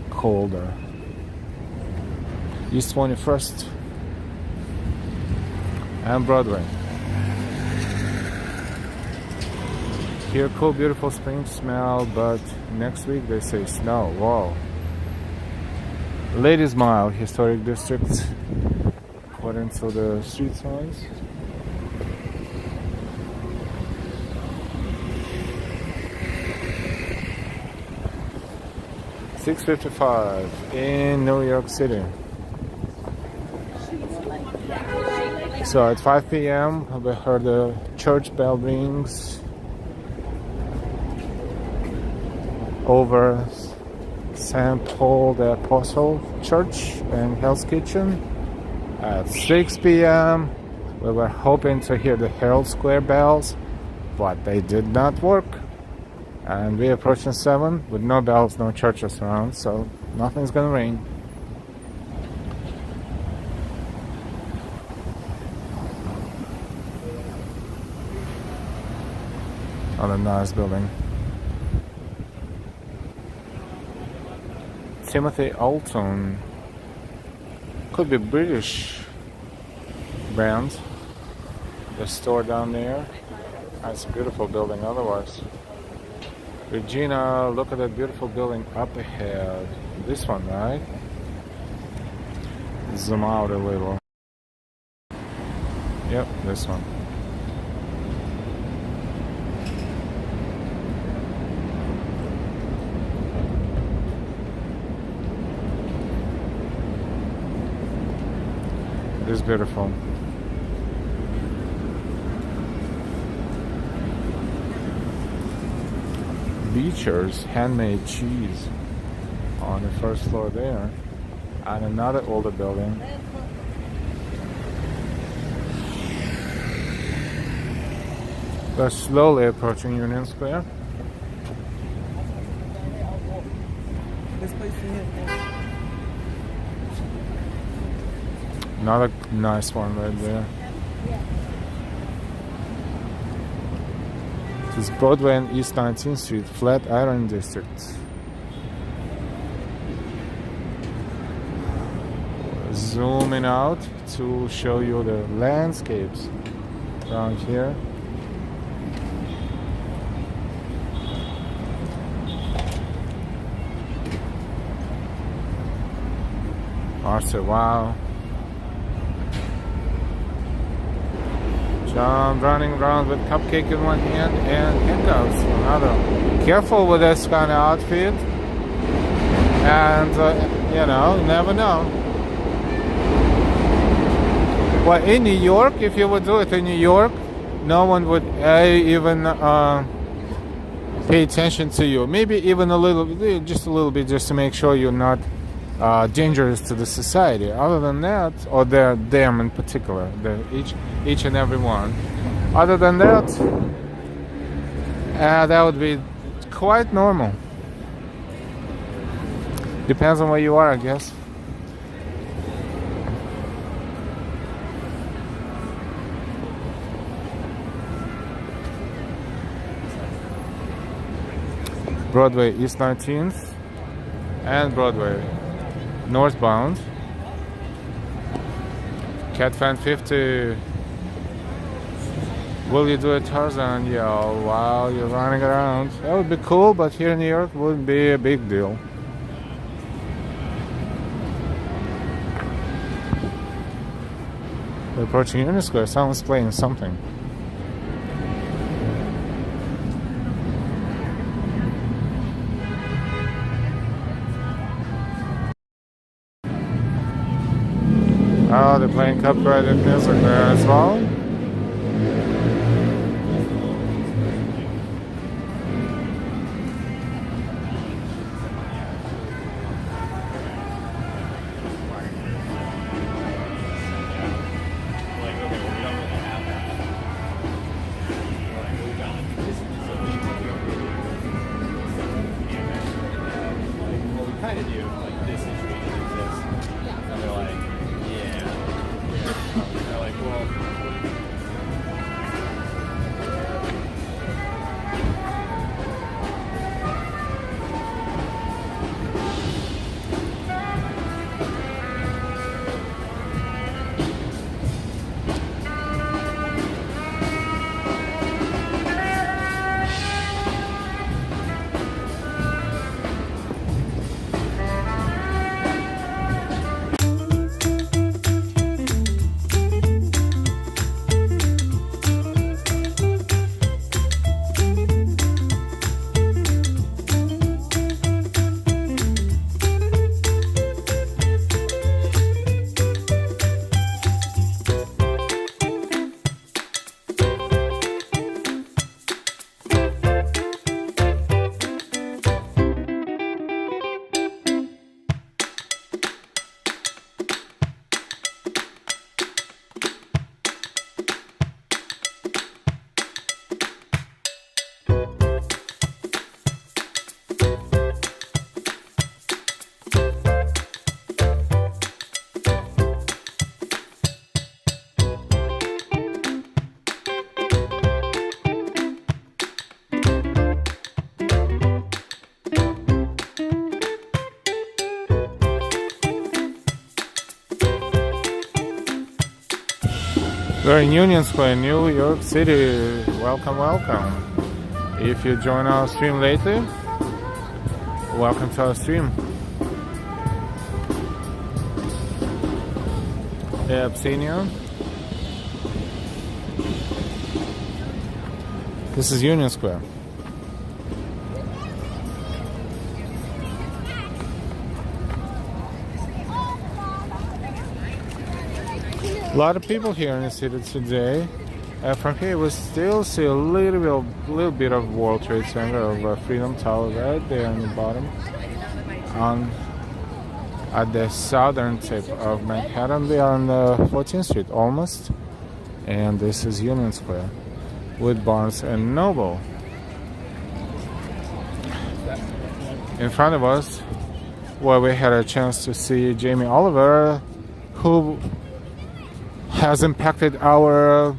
colder. East 21st and Broadway. Here, cool, beautiful spring smell, but next week they say snow. Wow. Ladies Mile, Historic District, according to the street signs. $6:55 in New York City. So at 5 p.m. we heard the church bell rings over St. Paul the Apostle Church and Hell's Kitchen. At 6 p.m. we were hoping to hear the Herald Square bells, but they did not work. And we approaching 7 with no bells, no churches around, so nothing's gonna rain. On a nice building. Timothy Alton. Could be British brand. The store down there. That's a beautiful building otherwise. Regina, look at that beautiful building up ahead. This one, right? Zoom out a little. Yep, this one. It is beautiful. Beecher's handmade cheese on the first floor there, and another older building We're slowly approaching Union Square. This place is Another nice one right there. This is Broadway and East 19th Street, Flatiron District. Zooming out to show you the landscapes around here. Arthur, wow. John running around with cupcake in one hand and handcuffs in another. Careful with this kind of outfit. And, you know, you never know. Well, in New York, if you would do it in New York, no one would even pay attention to you. Maybe even a little bit, just to make sure you're not dangerous to the society. Other than that, or them in particular, each and every one. Other than that, that would be quite normal. Depends on where you are, I guess. Broadway East 19th and Broadway northbound. Cat Fan 50. Will you do a Tarzan yell while you're running around? That would be cool, but here in New York wouldn't be a big deal. We're approaching Union Square. Someone's playing something. Oh, they're playing copyrighted music there as well. We're in Union Square, New York City. Welcome, welcome. If you join our stream lately, welcome to our stream. Hey, Absenia. This is Union Square. A lot of people here in the city today. From here, we still see a little bit of World Trade Center, of Freedom Tower right there on the bottom, at the southern tip of Manhattan. We are on 14th Street almost, and this is Union Square. with Barnes and Noble. In front of us, where we had a chance to see Jamie Oliver, who has impacted our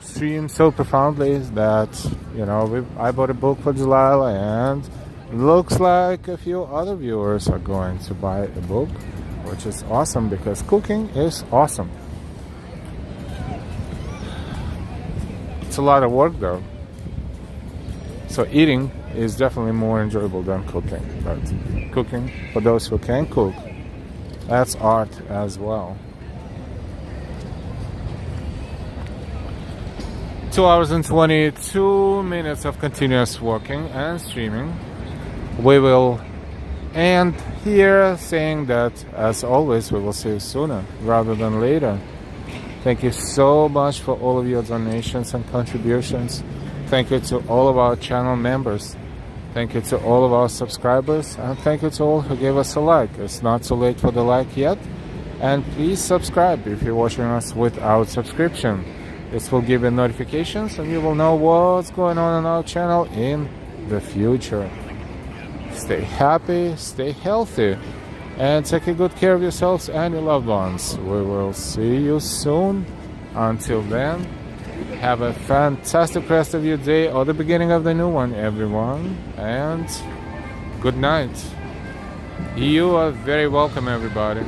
stream so profoundly that, I bought a book for Delilah, and looks like a few other viewers are going to buy a book, which is awesome because cooking is awesome. It's a lot of work though. So eating is definitely more enjoyable than cooking. But cooking, for those who can cook, that's art as well. 2 hours and 22 minutes of continuous working and streaming. We will end here saying that, as always, we will see you sooner rather than later. Thank you so much for all of your donations and contributions. Thank you to all of our channel members. Thank you to all of our subscribers. And thank you to all who gave us a like. It's not too late for the like yet. And please subscribe if you're watching us without subscription. This will give you notifications and you will know what's going on our channel in the future. Stay happy, stay healthy, and take good care of yourselves and your loved ones. We will see you soon. Until then, have a fantastic rest of your day or the beginning of the new one, everyone. And good night. You are very welcome, everybody.